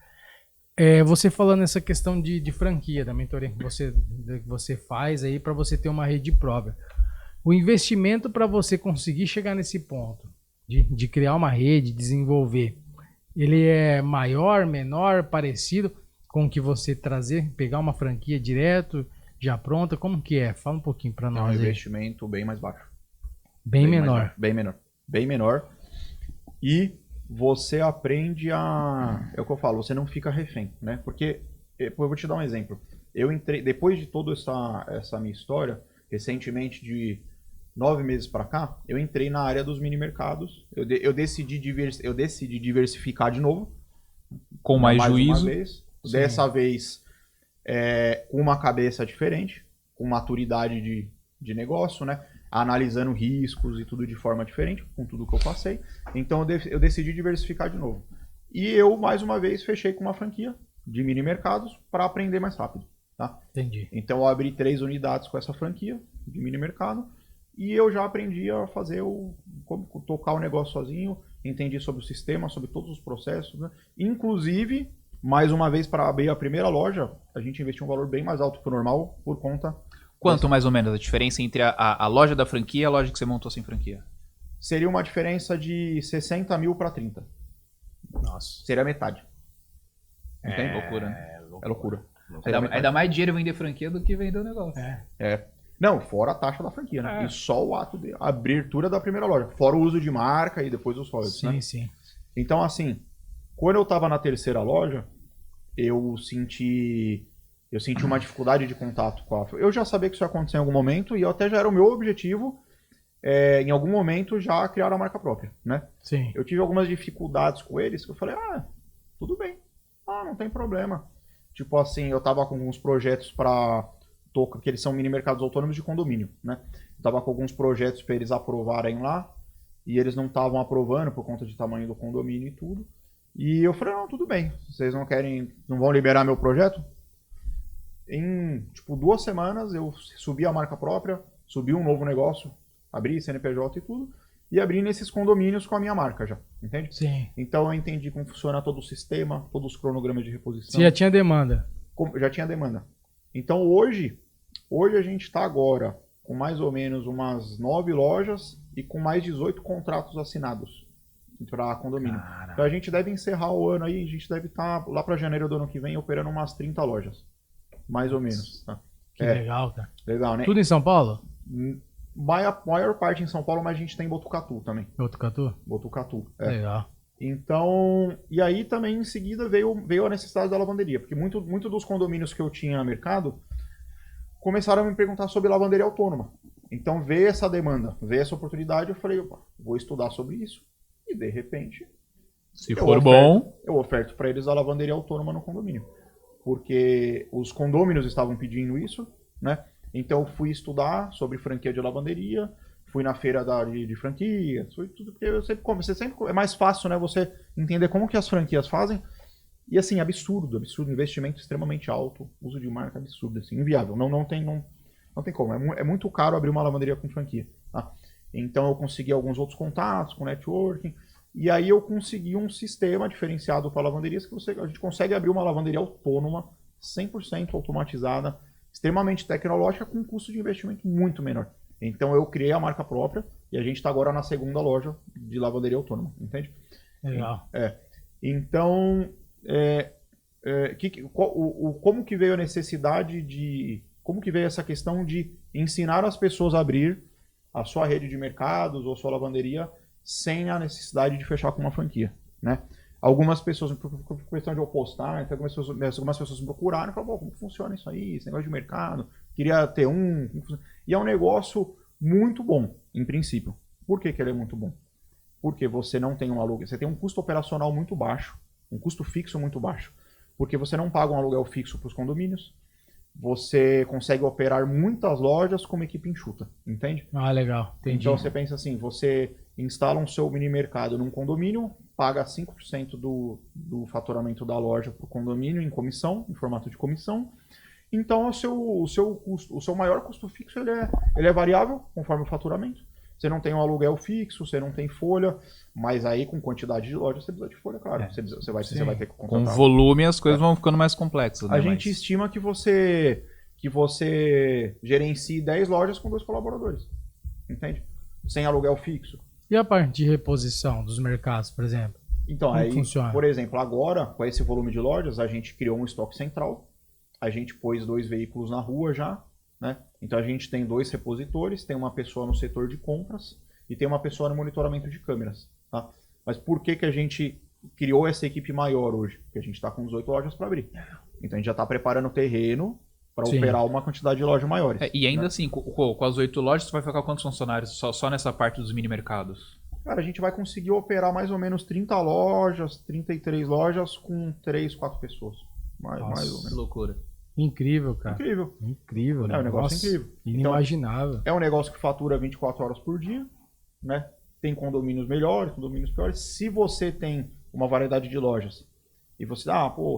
Você falando essa questão de franquia, da mentoria que você faz aí para você ter uma rede própria. O investimento para você conseguir chegar nesse ponto de criar uma rede, desenvolver, ele é maior, menor, parecido com o que você pegar uma franquia direto, já pronta? Como que é? Fala um pouquinho para É um nós aí. investimento bem mais baixo. Bem menor. Mais baixo. Bem menor. E você aprende é o que eu falo, você não fica refém, né? Porque, eu vou te dar um exemplo. Eu entrei, depois de toda essa minha história, recentemente de 9 meses para cá, eu entrei na área dos mini mercados. Eu decidi diversificar de novo. Com mais juízo. Uma vez. Dessa vez, com uma cabeça diferente, com maturidade de negócio, né? Analisando riscos e tudo de forma diferente, com tudo que eu passei. Então eu decidi diversificar de novo. E eu, mais uma vez, fechei com uma franquia de mini mercados para aprender mais rápido. Tá? Entendi. Então eu abri 3 unidades com essa franquia de mini mercado e eu já aprendi a fazer como tocar o negócio sozinho, entendi sobre o sistema, sobre todos os processos, né? Inclusive, mais uma vez, para abrir a primeira loja, a gente investiu um valor bem mais alto que o normal por conta... Quanto mais ou menos a diferença entre a loja da franquia e a loja que você montou sem franquia? Seria uma diferença de 60 mil para 30. Nossa. Seria metade. Entende? Loucura, né? É loucura. Aí dá mais dinheiro vender franquia do que vender o negócio. Não, fora a taxa da franquia, né? E só o ato de abertura da primeira loja. Fora o uso de marca e depois os royalties, né? Sim. Então, assim, quando eu tava na terceira loja, eu senti uma dificuldade de contato com a... Eu já sabia que isso ia acontecer em algum momento e até já era o meu objetivo, em algum momento, já criar a marca própria, né? Sim. Eu tive algumas dificuldades com eles que eu falei, tudo bem. Não tem problema. Tipo assim, eu tava com alguns projetos que eles são mini mercados autônomos de condomínio, né? Eu tava com alguns projetos para eles aprovarem lá e eles não estavam aprovando por conta de tamanho do condomínio e tudo. E eu falei, tudo bem. Vocês não vão liberar meu projeto? Em, 2 semanas eu subi a marca própria, subir um novo negócio, abrir CNPJ e tudo, e abrir nesses condomínios com a minha marca já, entende? Sim. Então eu entendi como funciona todo o sistema, todos os cronogramas de reposição. Você já tinha demanda? Já tinha demanda. Então hoje a gente está agora com mais ou menos umas 9 lojas e com mais 18 contratos assinados para condomínio. Caraca. Então a gente deve encerrar o ano aí, a gente deve estar lá para janeiro do ano que vem operando umas 30 lojas, mais ou menos. Tá? Que legal, cara. Legal, né? Tudo em São Paulo? Maior parte em São Paulo, mas a gente tem em Botucatu também. Botucatu? Botucatu. Legal. Então, e aí também em seguida veio a necessidade da lavanderia, porque muito dos condomínios que eu tinha no mercado começaram a me perguntar sobre lavanderia autônoma. Então veio essa demanda, veio essa oportunidade, eu falei, opa, vou estudar sobre isso e de repente, Se for bom, eu oferto para eles a lavanderia autônoma no condomínio, porque os condôminos estavam pedindo isso, né? Então eu fui estudar sobre franquia de lavanderia, fui na feira de franquias, foi tudo, porque você sempre é mais fácil, né, você entender como que as franquias fazem. E assim, absurdo, investimento extremamente alto, uso de marca absurdo, assim, inviável, não tem como, é muito caro abrir uma lavanderia com franquia, tá? Então eu consegui alguns outros contatos com networking, e aí eu consegui um sistema diferenciado para lavanderias que a gente consegue abrir uma lavanderia autônoma, 100% automatizada, extremamente tecnológica, com um custo de investimento muito menor. Então eu criei a marca própria e a gente está agora na segunda loja de lavanderia autônoma, entende? Legal. Então, como que veio a necessidade como que veio essa questão de ensinar as pessoas a abrir a sua rede de mercados ou sua lavanderia sem a necessidade de fechar com uma franquia, né? Algumas pessoas, por questão de eu postar, então algumas pessoas me procuraram e falaram, como funciona isso aí, esse negócio de mercado, queria ter um... E é um negócio muito bom, em princípio. Por que ele é muito bom? Porque você não tem um aluguel, você tem um custo operacional muito baixo, um custo fixo muito baixo, porque você não paga um aluguel fixo para os condomínios, você consegue operar muitas lojas com uma equipe enxuta, entende? Ah, legal, entendi. Então você pensa assim, você instala um seu mini mercado num condomínio, paga 5% do faturamento da loja para o condomínio em comissão, em formato de comissão. Então o seu maior custo fixo ele é variável conforme o faturamento. Você não tem um aluguel fixo, você não tem folha, mas aí com quantidade de lojas você precisa de folha, claro. Você vai ter que contratar. Com volume as coisas vão ficando mais complexas. Né? A gente estima que você gerencie 10 lojas com 2 colaboradores, entende? Sem aluguel fixo. E a parte de reposição dos mercados, por exemplo? Então, Como aí, funciona? Por exemplo, agora, com esse volume de lojas, a gente criou um estoque central, a gente pôs 2 veículos na rua já, né? Então a gente tem 2 repositores, tem uma pessoa no setor de compras e tem uma pessoa no monitoramento de câmeras, tá? Mas por que a gente criou essa equipe maior hoje? Porque a gente está com 18 lojas para abrir. Então a gente já está preparando o terreno para operar uma quantidade de lojas maiores. E ainda né? assim, com as 8 lojas, você vai ficar quantos funcionários só nessa parte dos mini mercados? Cara, a gente vai conseguir operar mais ou menos 30 lojas, 33 lojas com 3, 4 pessoas. Mais ou Que menos. loucura. Incrível, cara. Incrível. Incrível, né? É um negócio incrível. Inimaginável. É um negócio que fatura 24 horas por dia, né? Tem condomínios melhores, condomínios piores. Se você tem uma variedade de lojas e você,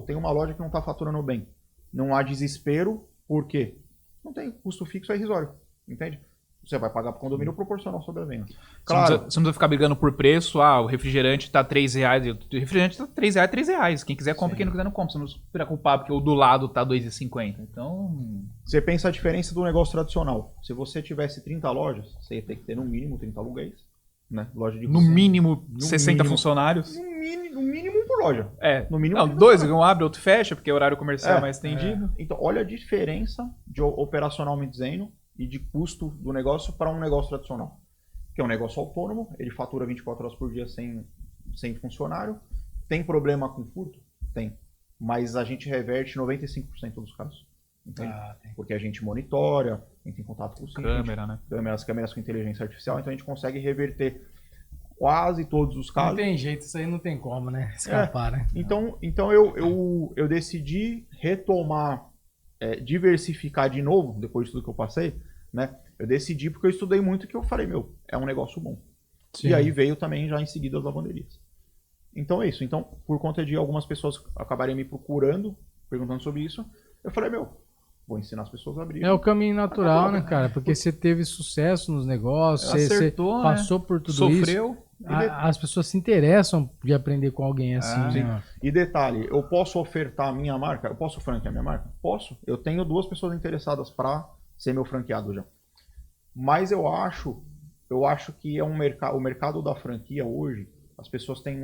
tem uma loja que não está faturando bem, não há desespero, por quê? Não tem custo fixo, é irrisório, entende? Você vai pagar para o condomínio proporcional sobre a venda. Claro. Você não precisa ficar brigando por preço. O refrigerante está R$3. O refrigerante está R$3. Quem quiser compra, quem não quiser não compra. Você não se preocupar porque o do lado está R$2,50. Então... Você pensa a diferença do negócio tradicional. Se você tivesse 30 lojas, você ia ter que ter no mínimo 30 aluguéis. Né? Loja de no mínimo 60 funcionários. No mínimo por loja. No mínimo. Não, 2, um abre, outro fecha, porque é horário comercial mais estendido. Então, olha a diferença de operacionalmente dizendo e de custo do negócio para um negócio tradicional. Que é um negócio autônomo, ele fatura 24 horas por dia sem funcionário. Tem problema com furto? Tem. Mas a gente reverte 95% dos casos. Entende? Porque a gente monitora, entra em contato com o síndico. Câmera, né? Câmeras com inteligência artificial, então a gente consegue reverter quase todos os casos. Não tem jeito, isso aí não tem como, né? Escapar, né? Então eu decidi retomar, diversificar de novo, depois de tudo que eu passei, né? Eu decidi porque eu estudei muito que eu falei, é um negócio bom. Sim. E aí veio também já em seguida as lavanderias. Então é isso. Então, por conta de algumas pessoas acabarem me procurando, perguntando sobre isso, eu falei, vou ensinar as pessoas a abrir. É o caminho natural, né, cara? Porque você teve sucesso nos negócios, você passou por tudo isso. Sofreu. As pessoas se interessam de aprender com alguém assim, né? E detalhe, eu posso ofertar a minha marca? Eu posso franquear a minha marca? Posso. Eu tenho 2 pessoas interessadas para ser meu franqueado já. Mas eu acho que é o mercado da franquia hoje, as pessoas têm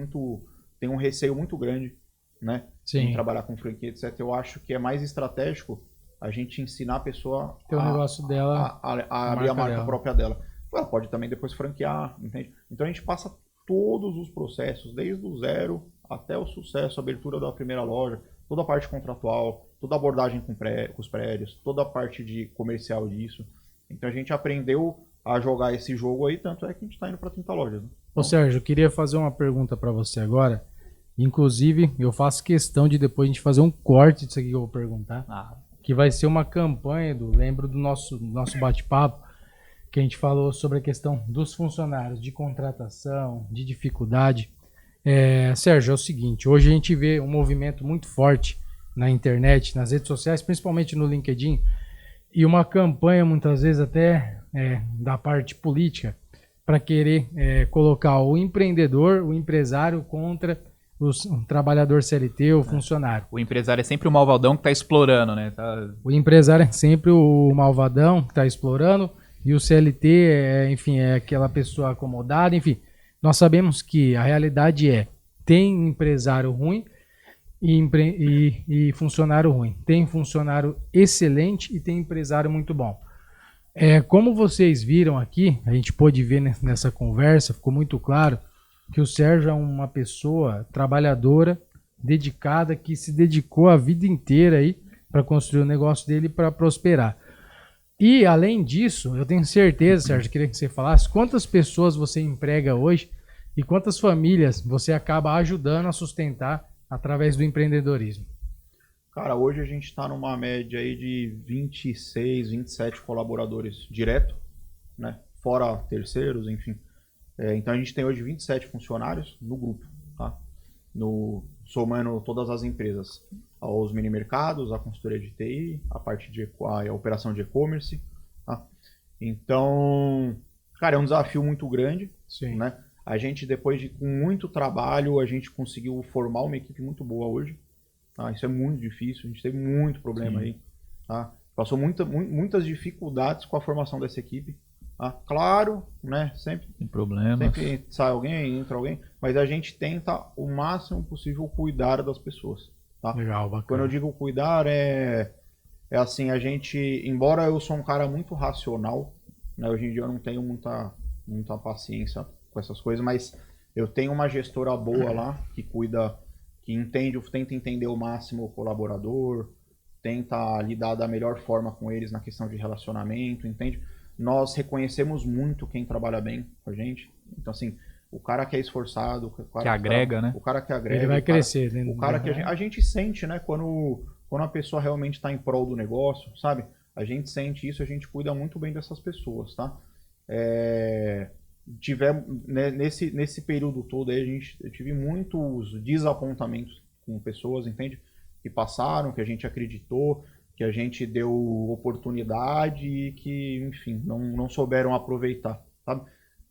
um receio muito grande, né? Sim. Em trabalhar com franquia, etc. Eu acho que é mais estratégico a gente ensinar a pessoa o negócio dela, a abrir a marca própria dela. Ela pode também depois franquear, entende? Então a gente passa todos os processos, desde o zero até o sucesso, a abertura da primeira loja, toda a parte contratual, toda a abordagem com os prédios, toda a parte de comercial disso. Então a gente aprendeu a jogar esse jogo aí, tanto é que a gente está indo para 30 lojas. Né? Ô Sérgio, eu queria fazer uma pergunta para você agora. Inclusive, eu faço questão de depois a gente fazer um corte disso aqui que eu vou perguntar. Que vai ser uma campanha, lembro do nosso bate-papo, que a gente falou sobre a questão dos funcionários, de contratação, de dificuldade. Sérgio, é o seguinte, hoje a gente vê um movimento muito forte na internet, nas redes sociais, principalmente no LinkedIn, e uma campanha muitas vezes até da parte política, para querer colocar o empreendedor, o empresário contra o trabalhador CLT, o funcionário. O empresário é sempre o malvadão que está explorando, né? O empresário é sempre o malvadão que está explorando, e o CLT, enfim, é aquela pessoa acomodada, enfim. Nós sabemos que a realidade tem empresário ruim e funcionário ruim. Tem funcionário excelente e tem empresário muito bom. Como vocês viram aqui, a gente pôde ver nessa conversa, ficou muito claro que o Sérgio é uma pessoa trabalhadora, dedicada, que se dedicou a vida inteira aí para construir o negócio dele para prosperar. E, além disso, eu tenho certeza, Sérgio, queria que você falasse quantas pessoas você emprega hoje e quantas famílias você acaba ajudando a sustentar através do empreendedorismo. Cara, hoje a gente está numa média aí de 26, 27 colaboradores direto, né? Fora terceiros, enfim. Então a gente tem hoje 27 funcionários no grupo, tá? Somando todas as empresas, os mini mercados, a consultoria de TI, a parte de a operação de e-commerce, tá? Então, cara, é um desafio muito grande. Sim. Né? A gente, depois de com muito trabalho, a gente conseguiu formar uma equipe muito boa hoje. Tá? Isso é muito difícil, a gente teve muito problema aí. Tá? Passou muitas dificuldades com a formação dessa equipe. Tá? Claro, né? Sempre sai alguém, entra alguém, mas a gente tenta o máximo possível cuidar das pessoas. Tá? Legal, bacana. Quando eu digo cuidar, é assim, a gente, embora eu sou um cara muito racional, né? Hoje em dia eu não tenho muita paciência com essas coisas, mas eu tenho uma gestora boa lá que cuida, que tenta entender o máximo o colaborador, tenta lidar da melhor forma com eles na questão de relacionamento, entende? Nós reconhecemos muito quem trabalha bem com a gente. Então, assim, o cara que é esforçado, que agrega, né? O cara que agrega. Ele vai crescer. O cara que a gente sente, né? Quando a pessoa realmente está em prol do negócio, sabe? A gente sente isso, a gente cuida muito bem dessas pessoas, tá? Nesse período todo aí, eu tive muitos desapontamentos com pessoas, entende? Que passaram, que a gente acreditou, que a gente deu oportunidade e que, enfim, não souberam aproveitar, sabe?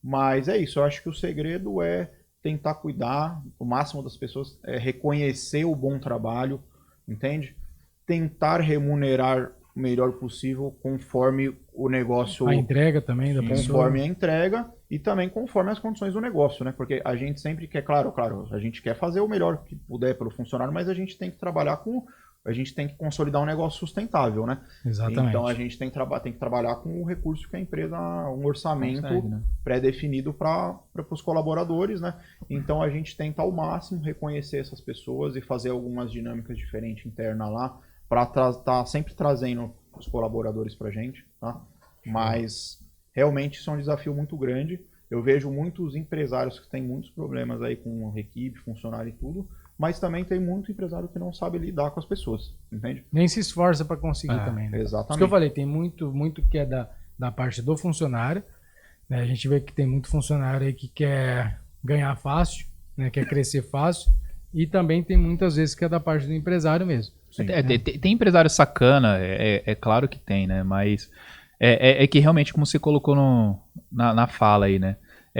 Mas é isso, eu acho que o segredo é tentar cuidar o máximo das pessoas, reconhecer o bom trabalho, entende? Tentar remunerar o melhor possível conforme o negócio... A entrega também da pessoa. Conforme a entrega e também conforme as condições do negócio, né? Porque a gente sempre quer, claro, a gente quer fazer o melhor que puder pelo funcionário, mas a gente tem que trabalhar a gente tem que consolidar um negócio sustentável, né? Exatamente. Então a gente tem que trabalhar com o recurso que a empresa, um orçamento pré-definido para os colaboradores, né? Então a gente tenta ao máximo reconhecer essas pessoas e fazer algumas dinâmicas diferentes internas lá, para estar sempre trazendo os colaboradores para a gente, tá? Mas realmente isso é um desafio muito grande. Eu vejo muitos empresários que têm muitos problemas aí com equipe, funcionário e tudo, mas também tem muito empresário que não sabe lidar com as pessoas, entende? Nem se esforça para conseguir também, né? Exatamente. Isso que eu falei, tem muito que é da parte do funcionário, né? A gente vê que tem muito funcionário aí que quer ganhar fácil, né? Quer crescer fácil, e também tem muitas vezes que é da parte do empresário mesmo. Sim. Tem empresário sacana, é claro que tem, né? Mas é que realmente, como você colocou na fala aí, né?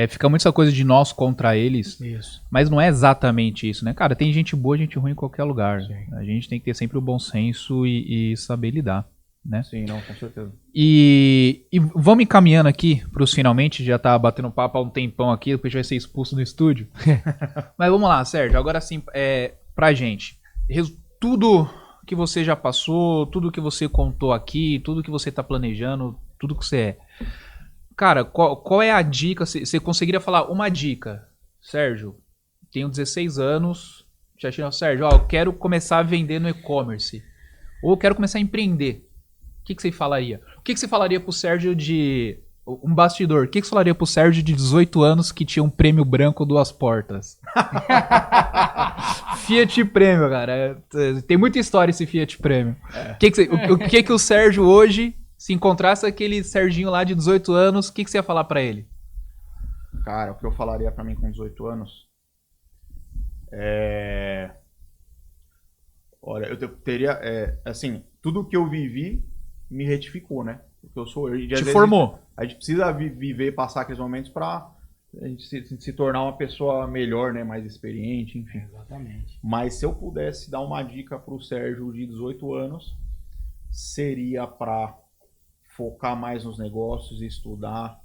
Fica muito essa coisa de nós contra eles, Isso. mas não é exatamente isso, né? Cara, tem gente boa e gente ruim em qualquer lugar. Sim. A gente tem que ter sempre o bom senso e saber lidar, né? Sim, não, com certeza. E vamos encaminhando aqui para os finalmente, já tá batendo papo há um tempão aqui, depois vai ser expulso do estúdio. Mas vamos lá, Sérgio, agora sim, pra gente, tudo que você já passou, tudo que você contou aqui, tudo que você tá planejando, tudo que você é. Cara, qual é a dica? Você conseguiria falar uma dica? Sérgio, tenho 16 anos, já tinha, Sérgio, eu quero começar a vender no e-commerce, ou eu quero começar a empreender. O que você falaria? O que você falaria pro Sérgio de... Um bastidor. O que você falaria pro Sérgio de 18 anos que tinha um prêmio branco 2 portas? Fiat Prêmio, cara. Tem muita história esse Fiat Prêmio. O que o Sérgio hoje, se encontrasse aquele Serginho lá de 18 anos, o que você ia falar pra ele? Cara, o que eu falaria pra mim com 18 anos Olha, eu teria... assim, tudo que eu vivi me retificou, né? Porque eu sou... Te formou. A gente precisa viver, passar aqueles momentos pra a gente se tornar uma pessoa melhor, né? Mais experiente, enfim. Exatamente. Mas se eu pudesse dar uma dica pro Sérgio de 18 anos, seria pra focar mais nos negócios e estudar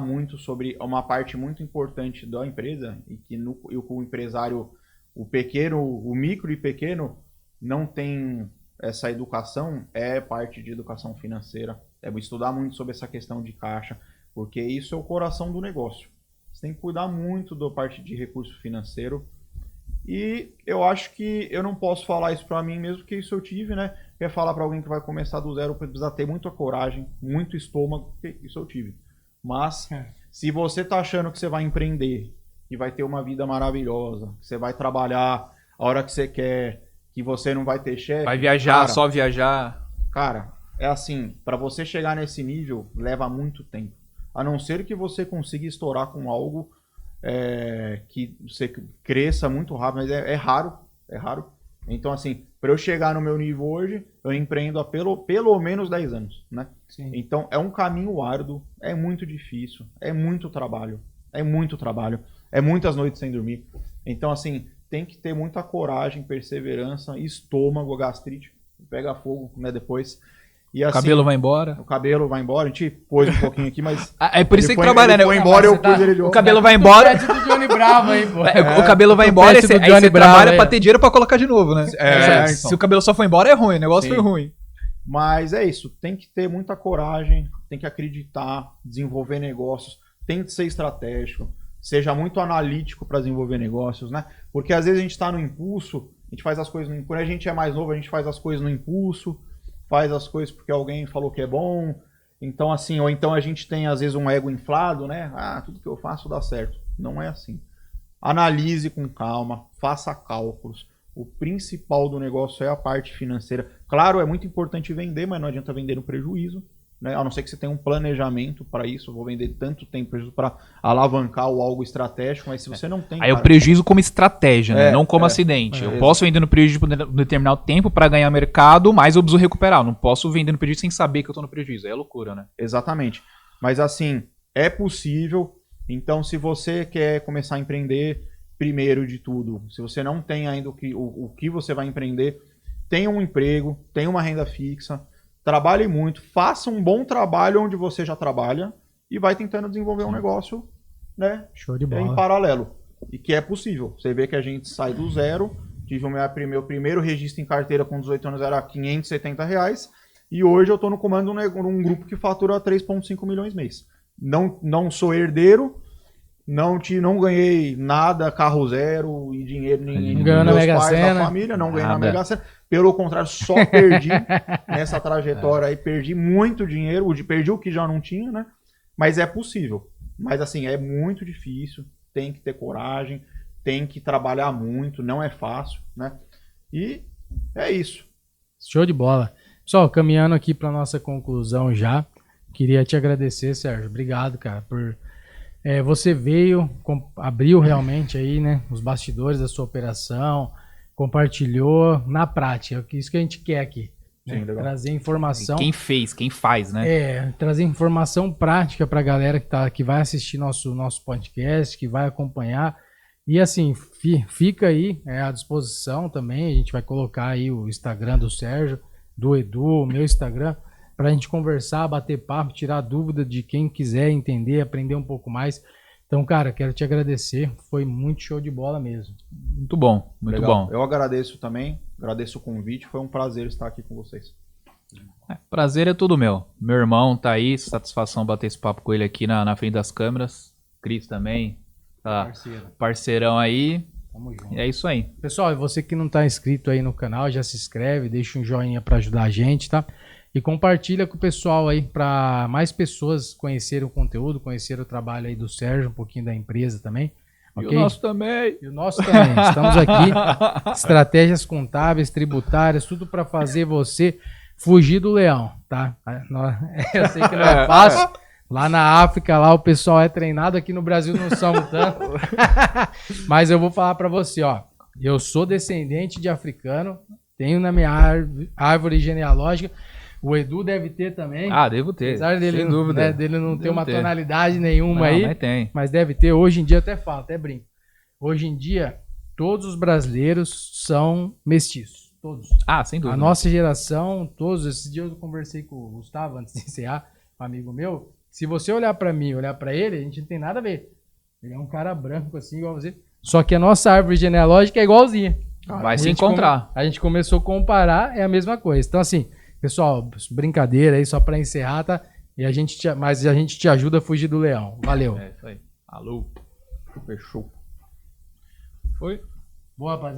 muito sobre uma parte muito importante da empresa e que o empresário, o pequeno, o micro e pequeno, não tem essa educação, parte de educação financeira. Estudar muito sobre essa questão de caixa, porque isso é o coração do negócio. Você tem que cuidar muito da parte de recurso financeiro. E eu acho que eu não posso falar isso para mim mesmo, porque isso eu tive, né? Quer falar para alguém que vai começar do zero, precisa ter muita coragem, muito estômago, porque isso eu tive. Mas se você tá achando que você vai empreender, que vai ter uma vida maravilhosa, que você vai trabalhar a hora que você quer, que você não vai ter chefe... Vai viajar, cara, só viajar. Cara, é assim, para você chegar nesse nível, leva muito tempo. A não ser que você consiga estourar com algo que você cresça muito rápido, mas é raro. Então, assim, para eu chegar no meu nível hoje, eu empreendo há pelo menos 10 anos, né? Sim. Então, é um caminho árduo, é muito difícil, é muito trabalho, é muitas noites sem dormir. Então, assim, tem que ter muita coragem, perseverança, estômago, gastrite, pega fogo, né, depois. E, assim, O cabelo vai embora. O cabelo vai embora, a gente pôs um pouquinho aqui, mas... É por isso que tem que trabalhar, né? Ele foi embora, eu pus ele de O volta. cabelo vai embora. Do Johnny Bravo aí, pô. O cabelo vai embora, aí do você Johnny Bravo trabalha aí, pra ó. ter dinheiro pra colocar de novo, né? Então. Se o cabelo só foi embora, é ruim. O negócio Sim. foi ruim. Mas é isso, tem que ter muita coragem, tem que acreditar, desenvolver negócios, tem que ser estratégico, seja muito analítico para desenvolver negócios, né? Porque às vezes a gente está no impulso, a gente faz as coisas no impulso. Quando a gente é mais novo, a gente faz as coisas no impulso, faz as coisas porque alguém falou que é bom. Então, assim, ou então a gente tem às vezes um ego inflado, né? Ah, tudo que eu faço dá certo. Não é assim. Analise com calma, faça cálculos. O principal do negócio é a parte financeira. Claro, é muito importante vender, mas não adianta vender no prejuízo, né? A não ser que você tenha um planejamento para isso. Eu vou vender tanto tempo para alavancar o algo estratégico, mas se você não tem... Aí cara, o prejuízo como estratégia, né? Não como acidente. Eu exato. posso vender no prejuízo por um determinado tempo pra ganhar mercado, mas eu preciso recuperar. Eu não posso vender no prejuízo sem saber que eu tô no prejuízo. Aí é loucura, né? Exatamente. Mas assim, é possível. Então, se você quer começar a empreender, primeiro de tudo, se você não tem ainda o que você vai empreender, tenha um emprego, tenha uma renda fixa, trabalhe muito, faça um bom trabalho onde você já trabalha e vai tentando desenvolver um negócio, né, Show de em bola. paralelo. E que é possível. Você vê que a gente sai do zero. Tive o meu primeiro registro em carteira com 18 anos, era R$570. E hoje eu estou no comando de um grupo que fatura 3,5 milhões mês. Não sou herdeiro, não ganhei nada, carro zero e dinheiro Não ganhou na meus Mega pais, Sena. da família, não ganhei na Nada. Mega Sena. Pelo contrário, só perdi nessa trajetória aí, perdi muito dinheiro, perdi o que já não tinha, né? Mas é possível. Mas assim, é muito difícil, tem que ter coragem, tem que trabalhar muito, não é fácil, né? E é isso. Show de bola. Pessoal, caminhando aqui para nossa conclusão já, queria te agradecer, Sérgio. Obrigado, cara, por Você veio, abriu realmente aí, né, os bastidores da sua operação, compartilhou na prática, isso que a gente quer aqui. Né? Sim, legal. Trazer informação. Quem fez, quem faz, né? Trazer informação prática para a galera que vai assistir nosso podcast, que vai acompanhar. E assim, fica aí à disposição também. A gente vai colocar aí o Instagram do Sérgio, do Edu, o meu Instagram, para a gente conversar, bater papo, tirar dúvida de quem quiser entender, aprender um pouco mais. Então, cara, quero te agradecer. Foi muito show de bola mesmo. Muito bom, muito Legal. bom. Eu agradeço também, agradeço o convite. Foi um prazer estar aqui com vocês. Prazer é tudo meu. Meu irmão tá aí, satisfação bater esse papo com ele aqui na frente das câmeras. Cris também, tá parceirão aí. Tamo junto. E é isso aí. Pessoal, e você que não tá inscrito aí no canal, já se inscreve, deixa um joinha para ajudar a gente, tá? E compartilha com o pessoal aí para mais pessoas conhecerem o conteúdo, conhecer o trabalho aí do Sérgio, um pouquinho da empresa também. Okay? E o nosso também. E o nosso também. Estamos aqui, estratégias contábeis, tributárias, tudo para fazer você fugir do leão, tá? Eu sei que não é fácil. Lá na África, lá o pessoal é treinado, aqui no Brasil não somos tanto. Mas eu vou falar para você, ó. Eu sou descendente de africano, tenho na minha árvore genealógica. O Edu deve ter também. Devo ter. Apesar dele, sem dúvida. Né, dele não ter uma tonalidade nenhuma aí. Mas tem. Mas deve ter. Hoje em dia, até falo, até brinco. Hoje em dia, todos os brasileiros são mestiços. Todos. Sem dúvida. A nossa geração, todos. Esses dias eu conversei com o Gustavo, antes de encerrar, um amigo meu. Se você olhar pra mim, olhar pra ele, a gente não tem nada a ver. Ele é um cara branco assim, igual você. Só que a nossa árvore genealógica é igualzinha. Vai se encontrar. A gente começou a comparar, é a mesma coisa. Então, assim, pessoal, brincadeira aí, só pra encerrar, tá? Mas a gente te ajuda a fugir do leão. Valeu. É isso aí. Alô. Fechou. Foi? Boa, rapaziada.